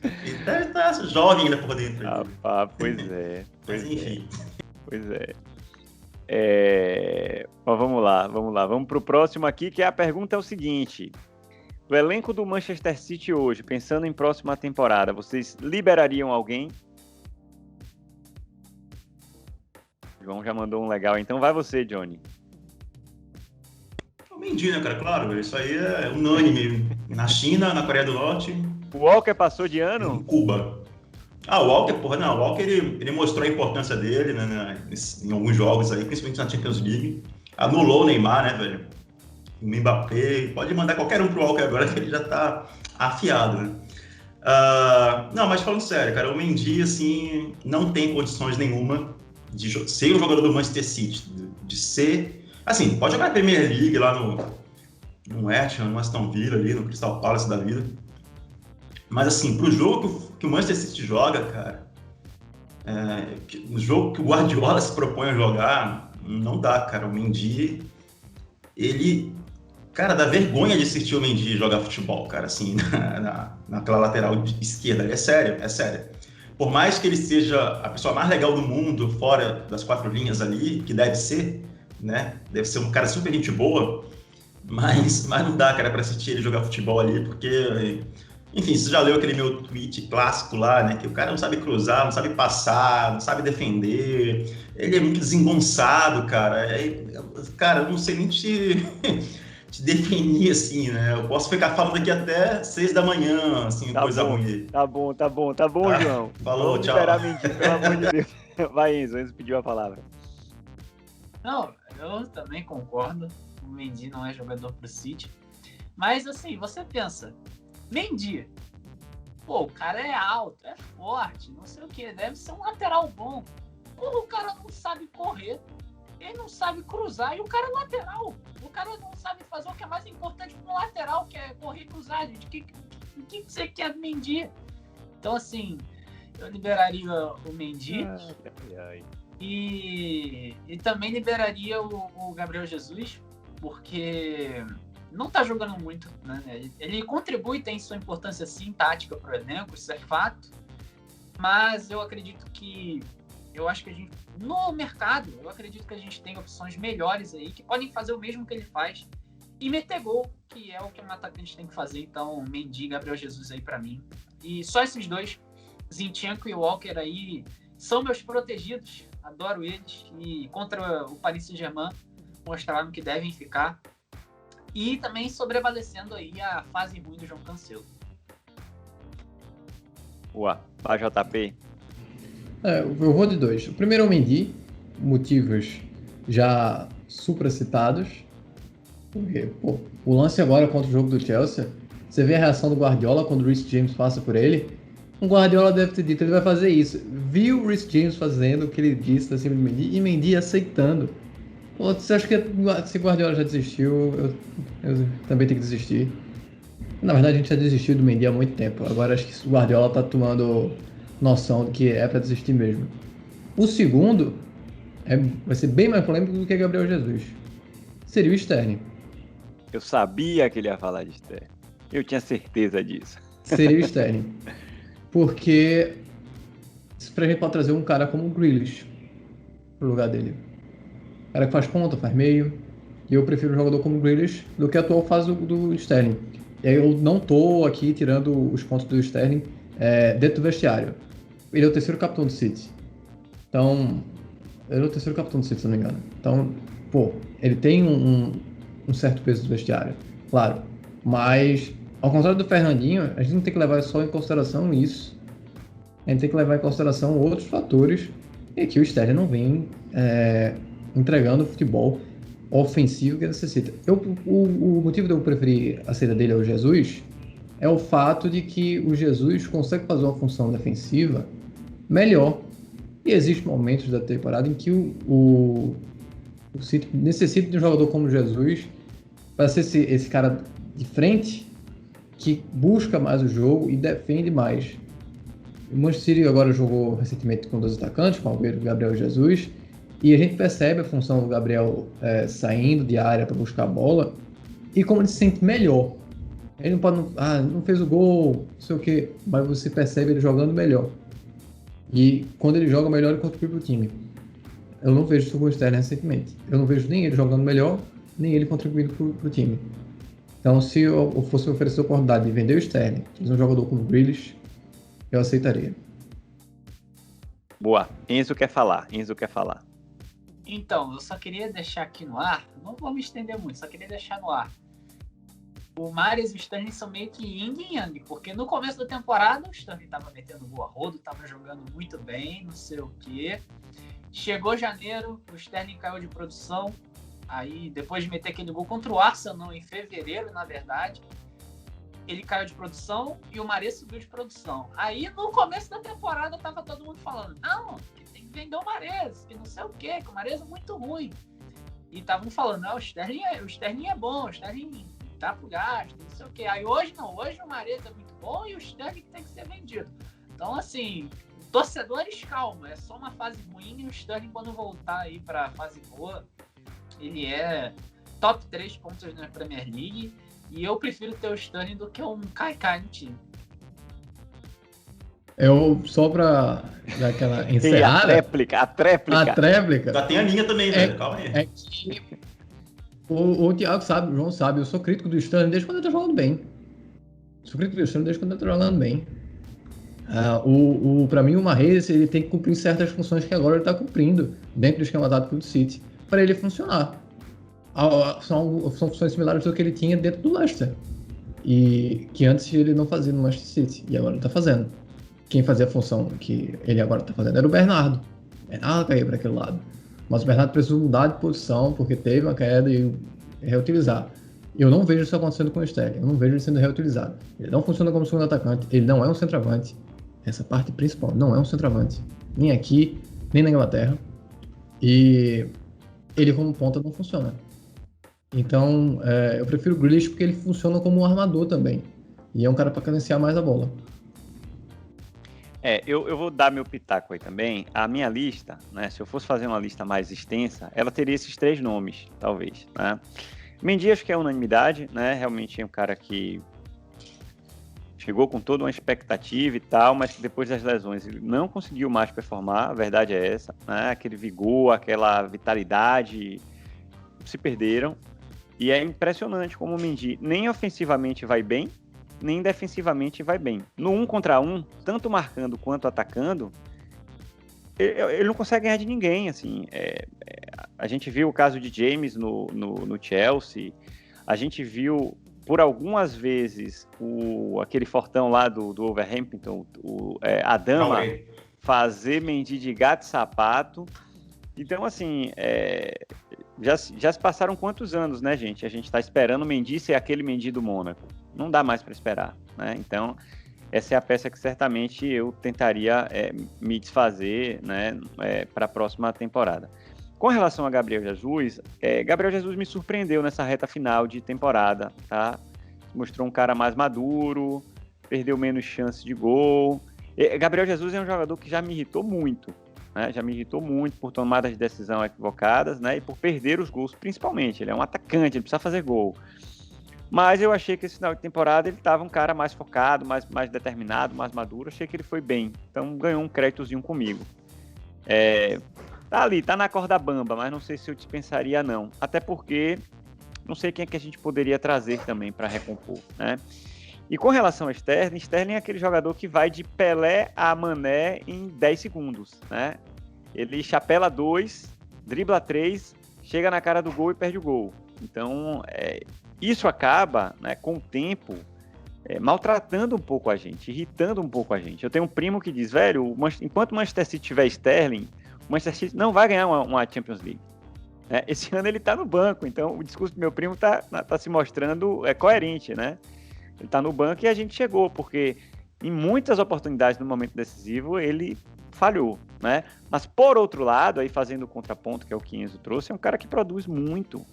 Speaker 3: Ele deve estar jovem ainda por dentro.
Speaker 1: Pois é.
Speaker 3: Mas enfim.
Speaker 1: Pois é. Mas vamos lá. Vamos pro próximo aqui, que a pergunta é o seguinte. Do elenco do Manchester City hoje, pensando em próxima temporada, vocês liberariam alguém? João já mandou um legal, então vai você, Johnny.
Speaker 3: O Mendy, né, cara? Claro, isso aí é unânime. Na China, na Coreia do Norte.
Speaker 1: O Walker passou de ano?
Speaker 3: Em Cuba. O Walker, o Walker ele mostrou a importância dele, né, em alguns jogos aí, principalmente na Champions League. Anulou o Neymar, né, velho? O Mbappé, pode mandar qualquer um pro Walker agora que ele já tá afiado, né? Não, mas falando sério, cara, o Mendy, assim, não tem condições nenhuma de ser um jogador do Manchester City, de ser... Assim, pode jogar na Premier League lá no West Ham, no Aston Villa ali, no Crystal Palace da vida. Mas assim, pro jogo que o Manchester City joga, cara, no jogo que o Guardiola se propõe a jogar, não dá, cara. O Mendy, ele... Cara, dá vergonha de assistir o Mendy jogar futebol, cara, assim, naquela lateral esquerda. É sério. Por mais que ele seja a pessoa mais legal do mundo, fora das quatro linhas ali, que deve ser, né? Deve ser um cara super gente boa, mas não dá, cara, pra assistir ele jogar futebol ali, porque... Enfim, você já leu aquele meu tweet clássico lá, né? Que o cara não sabe cruzar, não sabe passar, não sabe defender. Ele é muito desengonçado, cara. Cara, eu não sei nem te definir, assim, né? Eu posso ficar falando aqui até 6 da manhã, assim,
Speaker 1: tá
Speaker 3: coisa
Speaker 1: bom,
Speaker 3: ruim.
Speaker 1: Tá bom, João.
Speaker 3: Falou,
Speaker 1: vamos
Speaker 3: tchau.
Speaker 1: Liberar Mendy, pelo amor de Deus. Vai, Enzo pediu a palavra.
Speaker 4: Não, eu também concordo. O Mendy não é jogador pro City. Mas, assim, você pensa... Mendy, pô, o cara é alto, é forte, não sei o que, deve ser um lateral bom. Porra, o cara não sabe correr, ele não sabe cruzar, e o cara é lateral. O cara não sabe fazer o que é mais importante para um lateral, que é correr e cruzar. O que você quer do Mendy? Então, assim, eu liberaria o Mendy e também liberaria o Gabriel Jesus, porque... não tá jogando muito, né? Ele contribui, tem sua importância sim, tática pro elenco, isso é fato. Mas eu acredito que eu acho que a gente, no mercado, eu acredito que a gente tem opções melhores aí, que podem fazer o mesmo que ele faz e meter gol, que é o que um atacante tem que fazer. Então, Mendy e Gabriel Jesus aí pra mim. E só esses dois, Zinchenko e Walker aí, são meus protegidos, adoro eles, e contra o Paris Saint-Germain mostraram que devem ficar. E também sobrevalecendo aí a fase ruim do João Cancelo.
Speaker 1: Boa. Vai, JP.
Speaker 2: Eu vou de dois. O primeiro é o Mendy, motivos já supracitados. Porque, pô, o lance agora contra o jogo do Chelsea, você vê a reação do Guardiola quando o Reece James passa por ele. O Guardiola deve ter dito, ele vai fazer isso. Viu o Reece James fazendo o que ele disse acima do Mendy e Mendy aceitando. Pô, você acha que se o Guardiola já desistiu, eu também tenho que desistir. Na verdade, a gente já desistiu do Mendy há muito tempo. Agora acho que o Guardiola tá tomando noção de que é pra desistir mesmo. O segundo vai ser bem mais polêmico do que Gabriel Jesus. Seria o Sterling.
Speaker 1: Eu sabia que ele ia falar de Sterling. Eu tinha certeza disso.
Speaker 2: Seria o Sterling. Porque pra gente pode trazer um cara como o Grealish pro lugar dele. Um cara que faz ponta, faz meio. E eu prefiro um jogador como o Grealish do que a atual fase do Sterling. E aí eu não tô aqui tirando os pontos do Sterling dentro do vestiário. Ele é o terceiro capitão do City. Então, ele é o terceiro capitão do City, se não me engano. Então, pô, ele tem um certo peso do vestiário, claro. Mas, ao contrário do Fernandinho, a gente não tem que levar só em consideração isso. A gente tem que levar em consideração outros fatores e que o Sterling não vem entregando o futebol ofensivo que necessita. O motivo de eu preferir a saída dele ao Jesus é o fato de que o Jesus consegue fazer uma função defensiva melhor. E existem momentos da temporada em que o City necessita de um jogador como o Jesus para ser esse cara de frente que busca mais o jogo e defende mais. O Manchester City agora jogou recentemente com 2 atacantes, com o Agüero e o Gabriel Jesus, e a gente percebe a função do Gabriel saindo de área para buscar a bola e como ele se sente melhor. Ele não pode, não fez o gol, não sei o que, mas você percebe ele jogando melhor. E quando ele joga melhor, ele contribui para o time. Eu não vejo isso com o Sterling recentemente. Eu não vejo nem ele jogando melhor, nem ele contribuindo para o time. Então, se eu fosse oferecer a oportunidade de vender o Sterling, trazer um jogador como o Grealish, eu aceitaria.
Speaker 1: Boa. Enzo quer falar.
Speaker 4: Então, eu só queria deixar aqui no ar, não vou me estender muito, só queria deixar no ar. O Mahrez e o Sterling são meio que yin e yang, porque no começo da temporada o Sterling tava metendo gol a rodo, tava jogando muito bem, não sei o quê. Chegou janeiro, o Sterling caiu de produção, aí depois de meter aquele gol contra o Arsenal em fevereiro, na verdade, ele caiu de produção e o Mahrez subiu de produção. Aí no começo da temporada tava todo mundo falando, não, que tem que vender o Mahrez, que não sei o quê, que o Mahrez é muito ruim. E estavam falando, não, o Sterling é bom, o Sterling tá pro gasto, não sei o quê. Aí hoje não, hoje o Mahrez é muito bom e o Sterling tem que ser vendido. Então, assim, torcedores, calma, é só uma fase ruim e o Sterling, quando voltar aí pra fase boa, ele é top 3 pontos na Premier League e eu prefiro ter o Sterling do que um Kai no time.
Speaker 2: Eu, só pra dar aquela encerrada...
Speaker 1: A tréplica.
Speaker 3: Já tem a minha também, velho, calma aí.
Speaker 2: É que o Thiago sabe, o João sabe, eu sou crítico do Sterling desde quando ele tá jogando bem. Pra mim, o Mahrez, ele tem que cumprir certas funções que agora ele tá cumprindo dentro do esquema tático do City, para ele funcionar. São funções similares ao que ele tinha dentro do Leicester. E que antes ele não fazia no Manchester City, e agora ele tá fazendo. Quem fazia a função que ele agora tá fazendo era o Bernardo. O Bernardo caiu para aquele lado. Mas o Bernardo precisou mudar de posição, porque teve uma queda e reutilizar. Eu não vejo isso acontecendo com o Sterling, eu não vejo ele sendo reutilizado. Ele não funciona como segundo atacante, ele não é um centroavante. Essa parte principal, não é um centroavante. Nem aqui, nem na Inglaterra. E ele como ponta não funciona. Então, eu prefiro o Grealish porque ele funciona como um armador também. E é um cara para cadenciar mais a bola.
Speaker 1: Eu vou dar meu pitaco aí também. A minha lista, né, se eu fosse fazer uma lista mais extensa, ela teria esses 3 nomes, talvez, né? Mendy acho que é unanimidade, né? Realmente é um cara que chegou com toda uma expectativa e tal, mas que depois das lesões ele não conseguiu mais performar, a verdade é essa, né? Aquele vigor, aquela vitalidade se perderam, e é impressionante como o Mendy nem ofensivamente vai bem, nem defensivamente vai bem. No 1 contra 1, tanto marcando quanto atacando, ele não consegue ganhar de ninguém, assim. A gente viu o caso de James no Chelsea, a gente viu por algumas vezes aquele fortão lá do Wolverhampton, Adama, fazer Mendy de gato e sapato. Então, assim, já se passaram quantos anos, né, gente? A gente está esperando o Mendy ser aquele Mendy do Mônaco. Não dá mais para esperar, né? Então, essa é a peça que certamente eu tentaria me desfazer, né, para a próxima temporada. Com relação a Gabriel Jesus me surpreendeu nessa reta final de temporada, tá? Mostrou um cara mais maduro, perdeu menos chance de gol. Gabriel Jesus é um jogador que já me irritou muito, né? Já me irritou muito por tomadas de decisão equivocadas, né? E por perder os gols, principalmente. Ele é um atacante, ele precisa fazer gol. Mas eu achei que esse final de temporada ele estava um cara mais focado, mais determinado, mais maduro. Achei que ele foi bem. Então ganhou um créditozinho comigo. Tá ali, tá na corda bamba, mas não sei se eu dispensaria não. Até porque não sei quem é que a gente poderia trazer também para recompor, né? E com relação a Sterling é aquele jogador que vai de Pelé a Mané em 10 segundos, né? Ele chapela 2, dribla 3, chega na cara do gol e perde o gol. Então, isso acaba, né, com o tempo, maltratando um pouco a gente, irritando um pouco a gente. Eu tenho um primo que diz, velho, enquanto o Manchester City tiver Sterling, o Manchester City não vai ganhar uma Champions League. Esse ano ele está no banco, então o discurso do meu primo está se mostrando coerente, né? Ele está no banco e a gente chegou, porque em muitas oportunidades no momento decisivo ele falhou, né? Mas por outro lado, aí fazendo o contraponto, que é o que Enzo trouxe, é um cara que produz muito.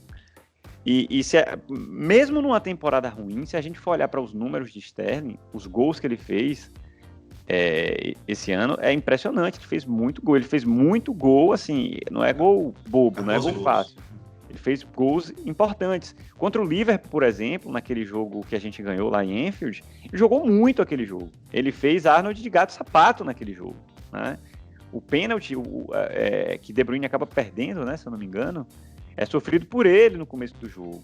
Speaker 1: E mesmo numa temporada ruim, se a gente for olhar para os números de Sterling, os gols que ele fez esse ano, é impressionante. Ele fez muito gol. Ele fez muito gol, assim, não é gol bobo, não é gol fácil. Ele fez gols importantes. Contra o Liverpool, por exemplo, naquele jogo que a gente ganhou lá em Anfield, ele jogou muito aquele jogo. Ele fez Arnold de gato e sapato naquele jogo, né? O pênalti que De Bruyne acaba perdendo, né, se eu não me engano, é sofrido por ele no começo do jogo.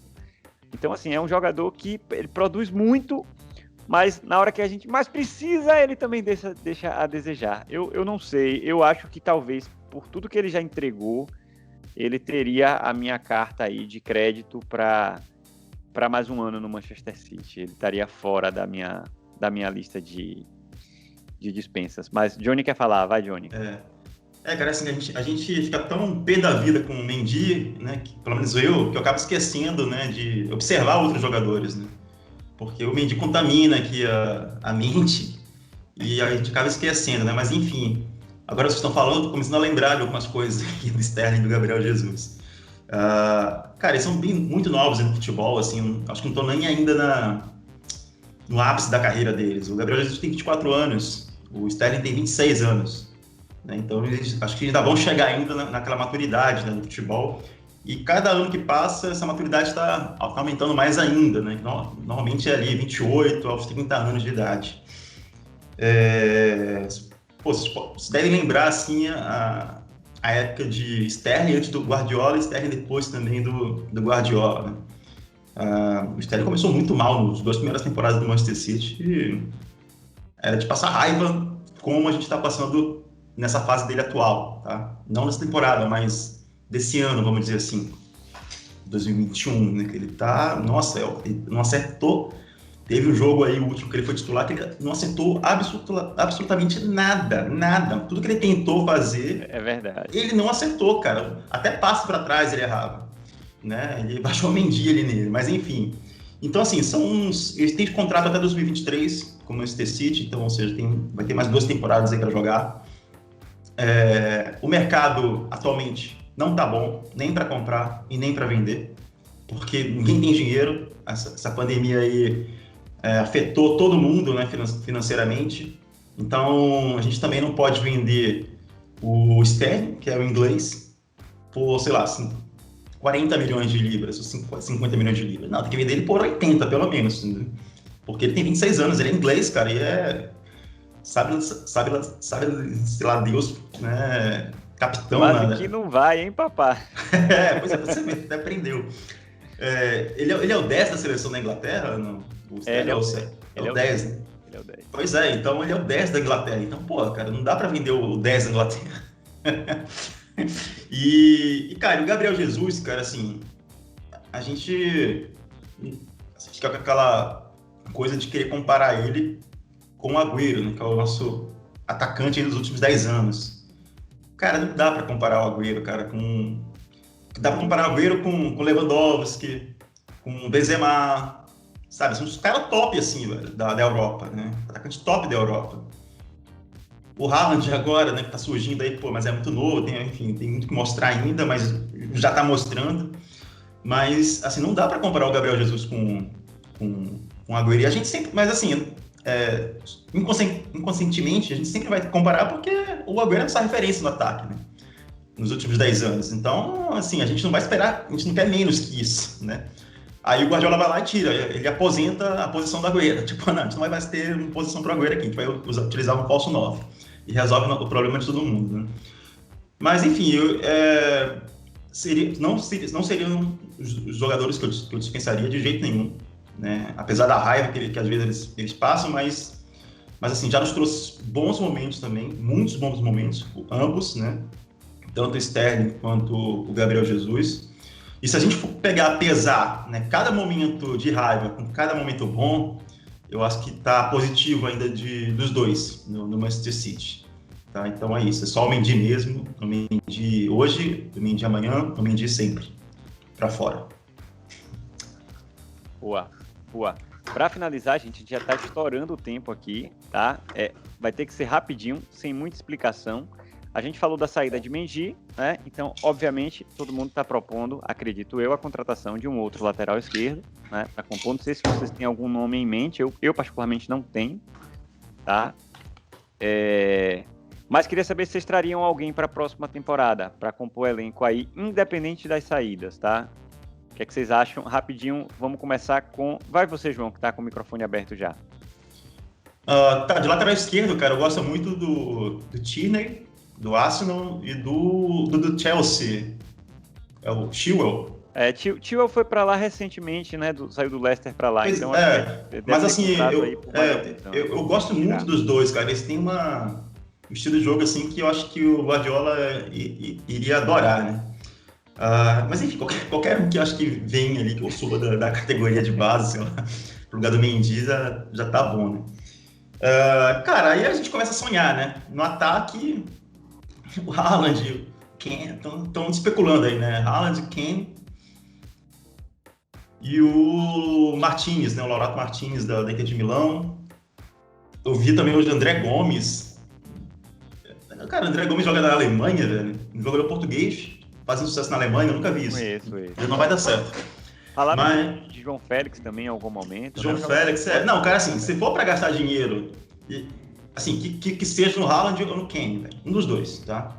Speaker 1: Então, assim, é um jogador que ele produz muito, mas na hora que a gente mais precisa, ele também deixa a desejar. Eu não sei, eu acho que talvez, por tudo que ele já entregou, ele teria a minha carta aí de crédito para mais um ano no Manchester City. Ele estaria fora da minha lista de dispensas. Mas Johnny quer falar, vai, Johnny.
Speaker 3: Cara, assim, a gente fica tão pé da vida com o Mendy, né, que, pelo menos que eu acabo esquecendo, né, de observar outros jogadores, né, porque o Mendy contamina aqui a mente e a gente acaba esquecendo, né, mas enfim, agora vocês estão falando, tô começando a lembrar de algumas coisas aqui do Sterling e do Gabriel Jesus. Cara, eles são muito novos no futebol, assim, acho que não estão nem ainda no ápice da carreira deles. O Gabriel Jesus tem 24 anos, o Sterling tem 26 anos. Então, acho que ainda vão chegar ainda naquela maturidade, né, no futebol. E cada ano que passa, essa maturidade está aumentando mais ainda, né? Normalmente é ali 28 aos 30 anos de idade. Vocês devem lembrar, assim, a época de Sterling antes do Guardiola e Sterling depois também do Guardiola, né? O Sterling começou muito mal nas 2 primeiras temporadas do Manchester City. E era de passar raiva como a gente está passando nessa fase dele atual, tá? Não nessa temporada, mas desse ano, vamos dizer assim, 2021, né? Que ele tá, nossa, ele não acertou. Teve um jogo aí, o último que ele foi titular, que ele não acertou absolutamente nada. Tudo que ele tentou fazer,
Speaker 1: é verdade,
Speaker 3: ele não acertou, cara. Até passo para trás ele errava, né? Ele baixou o Mendy ali nele, mas enfim. Então, assim, eles têm contrato até 2023 com o Manchester City, então, ou seja, vai ter mais 2 temporadas aí para jogar. O mercado atualmente não tá bom, nem para comprar e nem para vender, porque ninguém tem dinheiro. Essa pandemia aí afetou todo mundo, né, financeiramente. Então, a gente também não pode vender o Sterling, que é o inglês, por, sei lá, 40 milhões de libras, ou 50 milhões de libras. Não, tem que vender ele por 80, pelo menos. Né? Porque ele tem 26 anos, ele é inglês, cara, e sabe, sei lá, Deus, né, capitão.
Speaker 1: Mas que não vai, hein, papá?
Speaker 3: Pois é, você até aprendeu. Ele é o 10 da seleção da Inglaterra? Não?
Speaker 1: Ele é o
Speaker 3: 10, né?
Speaker 1: Ele é o 10.
Speaker 3: Pois é, então ele é o 10 da Inglaterra. Então, pô, cara, não dá pra vender o 10 da Inglaterra. E, cara, o Gabriel Jesus, cara, assim, a gente fica com aquela coisa de querer comparar ele com o Agüero, né, que é o nosso atacante aí dos últimos 10 anos. Cara, não dá pra comparar o Agüero, cara, dá pra comparar o Agüero com Lewandowski, com Benzema, sabe? São os caras top, assim, velho, da Europa, né? Atacante top da Europa. O Haaland agora, né, que tá surgindo aí, pô, mas é muito novo, tem muito que mostrar ainda, mas já tá mostrando. Mas, assim, não dá pra comparar o Gabriel Jesus com o Agüero. E a gente sempre, mas assim, inconscientemente, a gente sempre vai comparar porque o Agüero é nossa referência no ataque, né? Nos últimos 10 anos. Então, assim, a gente não vai esperar, a gente não quer menos que isso, né? Aí o Guardiola vai lá e tira, ele aposenta a posição do Agüero. Tipo, não, a gente não vai mais ter uma posição pro Agüero aqui, a gente vai utilizar um falso 9. E resolve o problema de todo mundo, né? Mas, enfim, não seriam os jogadores que eu dispensaria de jeito nenhum, né? Apesar da raiva que às vezes eles passam, mas assim, já nos trouxe bons momentos também, muitos bons momentos, ambos, né? Tanto o Sterling quanto o Gabriel Jesus. E se a gente for pesar, né, cada momento de raiva com cada momento bom, eu acho que está positivo ainda dos dois no Manchester City. Tá? Então é isso, é só o Mendy mesmo, o Mendy hoje, o Mendy amanhã, o Mendy sempre, para fora.
Speaker 1: Boa. Para finalizar, a gente já está estourando o tempo aqui, tá? Vai ter que ser rapidinho, sem muita explicação. A gente falou da saída de Mendy, né? Então, obviamente, todo mundo está propondo, acredito eu, a contratação de um outro lateral esquerdo, né? Para compor. Não sei se vocês têm algum nome em mente, eu particularmente não tenho, tá? Mas queria saber se vocês trariam alguém para a próxima temporada, para compor o elenco aí, independente das saídas, tá? O que é que vocês acham? Rapidinho, vamos começar com... Vai você, João, que está com o microfone aberto já.
Speaker 3: De lateral esquerdo, cara, eu gosto muito do Tierney, do Arsenal e do Chelsea. É o Chilwell.
Speaker 1: Chilwell foi para lá recentemente, né? Saiu do Leicester para lá. Então,
Speaker 3: mas assim, eu gosto muito dos dois, cara. Eles têm um estilo de jogo assim que eu acho que o Guardiola iria adorar, né? Mas enfim, qualquer um que eu acho que vem ali, que eu suba da categoria de base, sei lá, pro lugar do Mendy já tá bom, né? Cara, aí a gente começa a sonhar, né? No ataque, o Haaland, o Kane, estão especulando aí, né? Haaland, Kane e o Martínez, né? O Lautaro Martínez da Inter de Milão. Eu vi também o André Gomes. Cara, o André Gomes joga na Alemanha, velho. Jogador português, fazendo sucesso na Alemanha, eu nunca vi isso.
Speaker 1: Isso.
Speaker 3: Não vai dar certo.
Speaker 1: Falaram de João Félix também em algum momento.
Speaker 3: João Félix, Não, cara, assim, se for pra gastar dinheiro, assim, que seja no Haaland ou no Kane, velho. Um dos dois, tá?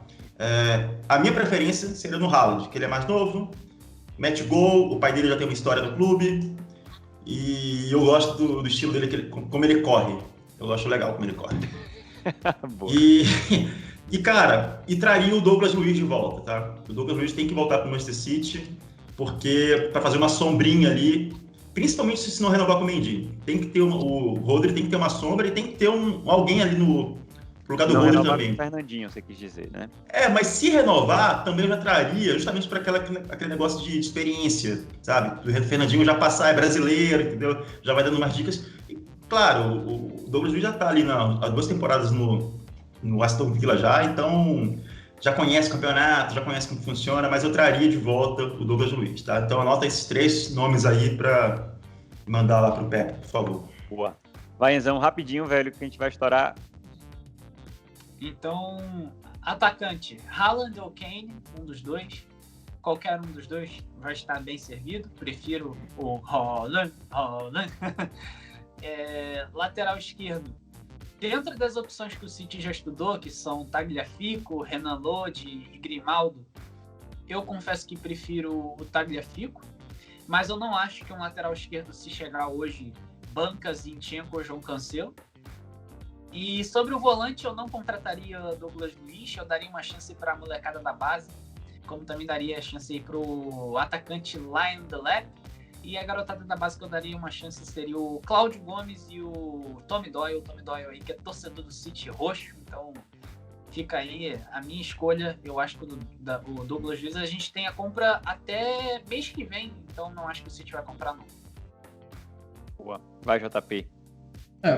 Speaker 3: A minha preferência seria no Haaland, que ele é mais novo, mete gol, o pai dele já tem uma história no clube, e eu gosto do estilo dele, como ele corre. Eu acho legal como ele corre. E, cara, traria o Douglas Luiz de volta, tá? O Douglas Luiz tem que voltar pro Manchester City, porque para fazer uma sombrinha ali, principalmente se não renovar com o Mendy, tem que ter o Rodri tem que ter uma sombra e tem que ter alguém ali no lugar do Rodri também.
Speaker 1: O Fernandinho, você quis dizer, né?
Speaker 3: Mas se renovar, também eu já traria, justamente para aquele negócio de experiência, sabe? O Fernandinho já passar, é brasileiro, entendeu? Já vai dando umas dicas. E, claro, o Douglas Luiz já tá ali há 2 temporadas no Aston Villa já, então já conhece o campeonato, já conhece como funciona, mas eu traria de volta o Douglas Luiz, tá? Então anota esses 3 nomes aí para mandar lá pro Pepe, por favor.
Speaker 1: Boa. Vai, Enzão, rapidinho, velho, que a gente vai estourar.
Speaker 4: Então, atacante, Haaland ou Kane, um dos dois. Qualquer um dos dois vai estar bem servido. Prefiro o Haaland. Lateral esquerdo. Dentro das opções que o City já estudou, que são Tagliafico, Renan Lodi e Grimaldo, eu confesso que prefiro o Tagliafico, mas eu não acho que um lateral esquerdo, se chegar hoje banca Zinchenko ou João Cancelo. E sobre o volante, eu não contrataria Douglas Luiz, eu daria uma chance para a molecada da base, como também daria chance para o atacante Lion Delap. E a garotada da base que eu daria uma chance seria o Cláudio Gomes e o Tommy Doyle. O Tommy Doyle aí, que é torcedor do City roxo, então fica aí a minha escolha. Eu acho que o Douglas Luiz a gente tem a compra até mês que vem, então não acho que o City vai comprar não.
Speaker 1: Boa. Vai, JP.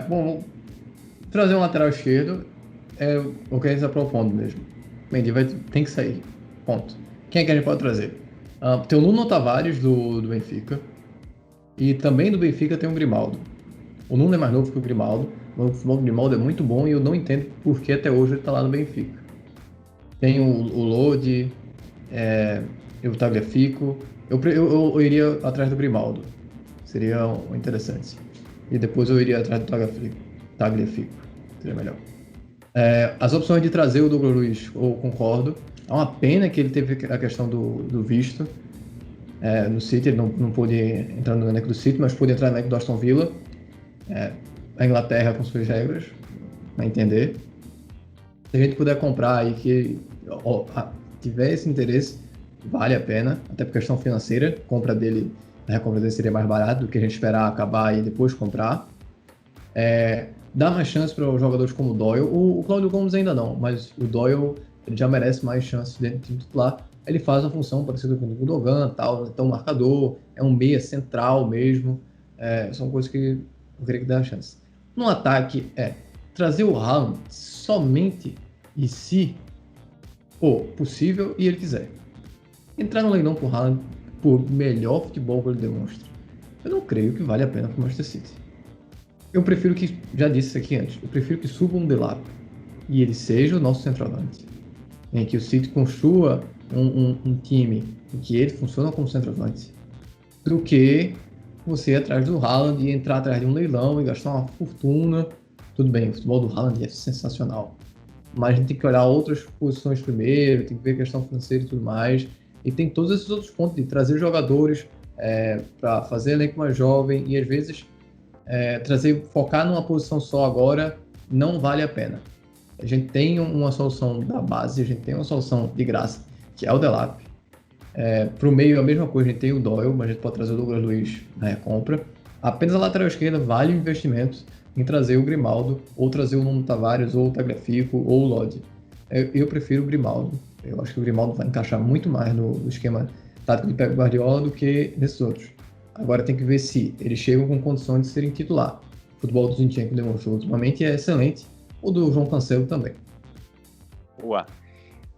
Speaker 2: Bom, vou trazer um lateral esquerdo é o que a gente está propondo mesmo. Mendy tem que sair. Ponto. Quem é que a gente pode trazer? Tem o Nuno Tavares do Benfica. E também do Benfica tem o Grimaldo. O Nuno é mais novo que o Grimaldo. O futebol do Grimaldo é muito bom e eu não entendo por que até hoje ele está lá no Benfica. Tem o Lodi, o Tagliafico. Eu iria atrás do Grimaldo. Seria interessante. E depois eu iria atrás do Tagliafico. Seria melhor. As opções de trazer o Douglas Luiz, eu concordo. É uma pena que ele teve a questão do visto no City. Ele não pôde entrar no elenco do City, mas pôde entrar no elenco do Aston Villa. A Inglaterra com suas regras, vai entender. Se a gente puder comprar aí que tiver esse interesse, vale a pena, até por questão financeira. A recompra dele seria mais barata do que a gente esperar acabar e depois comprar. Dá mais chance para os jogadores como o Doyle. O Cláudio Gomes ainda não, mas o Doyle ele já merece mais chances dentro do time titular. Ele faz uma função parecida com o Gundogan, tal, então marcador, é um meia central mesmo. São coisas que eu queria que dê a chance. No ataque, trazer o Haaland somente e se for possível e ele quiser. Entrar no leilão por Haaland por melhor futebol que ele demonstra. Eu não creio que vale a pena para o Manchester City. Eu prefiro que, já disse isso aqui antes, eu prefiro que suba um Delap e ele seja o nosso centroavante. Em que o City construa um time em que ele funciona como centroavante, do que você ir atrás do Haaland e entrar atrás de um leilão e gastar uma fortuna. Tudo bem, o futebol do Haaland é sensacional, mas a gente tem que olhar outras posições primeiro, tem que ver a questão financeira e tudo mais, e tem todos esses outros pontos de trazer jogadores para fazer elenco mais jovem, e às vezes focar numa posição só agora não vale a pena. A gente tem uma solução da base, a gente tem uma solução de graça, que é o Delap. Para o meio, a mesma coisa, a gente tem o Doyle, mas a gente pode trazer o Douglas Luiz na recompra. Apenas a lateral esquerda vale o investimento em trazer o Grimaldo, ou trazer o Nuno Tavares, ou o Tagliafico, ou o Lodi. Eu prefiro o Grimaldo. Eu acho que o Grimaldo vai encaixar muito mais no esquema tático de Pep Guardiola do que nesses outros. Agora tem que ver se eles chegam com condições de serem titular. O futebol do Zinchenko demonstrou ultimamente é excelente, o do João Cancelo também.
Speaker 1: Boa.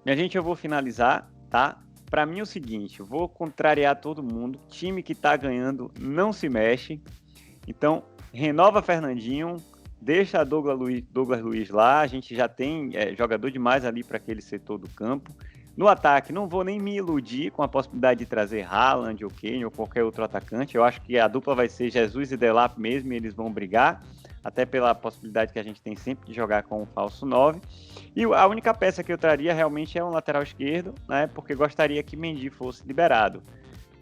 Speaker 1: Minha gente, eu vou finalizar, tá? Para mim é o seguinte, eu vou contrariar todo mundo. Time que tá ganhando não se mexe. Então, renova Fernandinho, deixa Douglas Luiz lá. A gente já tem jogador demais ali para aquele setor do campo. No ataque, não vou nem me iludir com a possibilidade de trazer Haaland ou Kane ou qualquer outro atacante. Eu acho que a dupla vai ser Jesus e Delap mesmo, e eles vão brigar, até pela possibilidade que a gente tem sempre de jogar com um falso 9. E a única peça que eu traria realmente é um lateral esquerdo, né, porque gostaria que Mendy fosse liberado.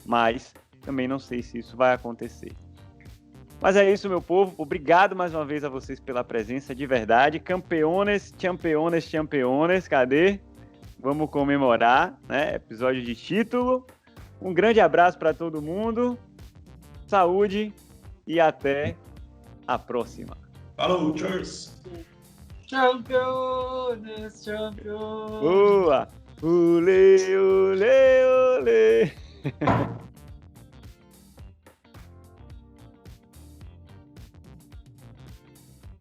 Speaker 1: Mas também não sei se isso vai acontecer. Mas é isso, meu povo. Obrigado mais uma vez a vocês pela presença, de verdade. Campeones, cadê? Vamos comemorar, né? Episódio de título. Um grande abraço para todo mundo. Saúde e até a próxima.
Speaker 3: Falou, cheers!
Speaker 4: Campeones!
Speaker 1: Boa! Olê, olê, olê!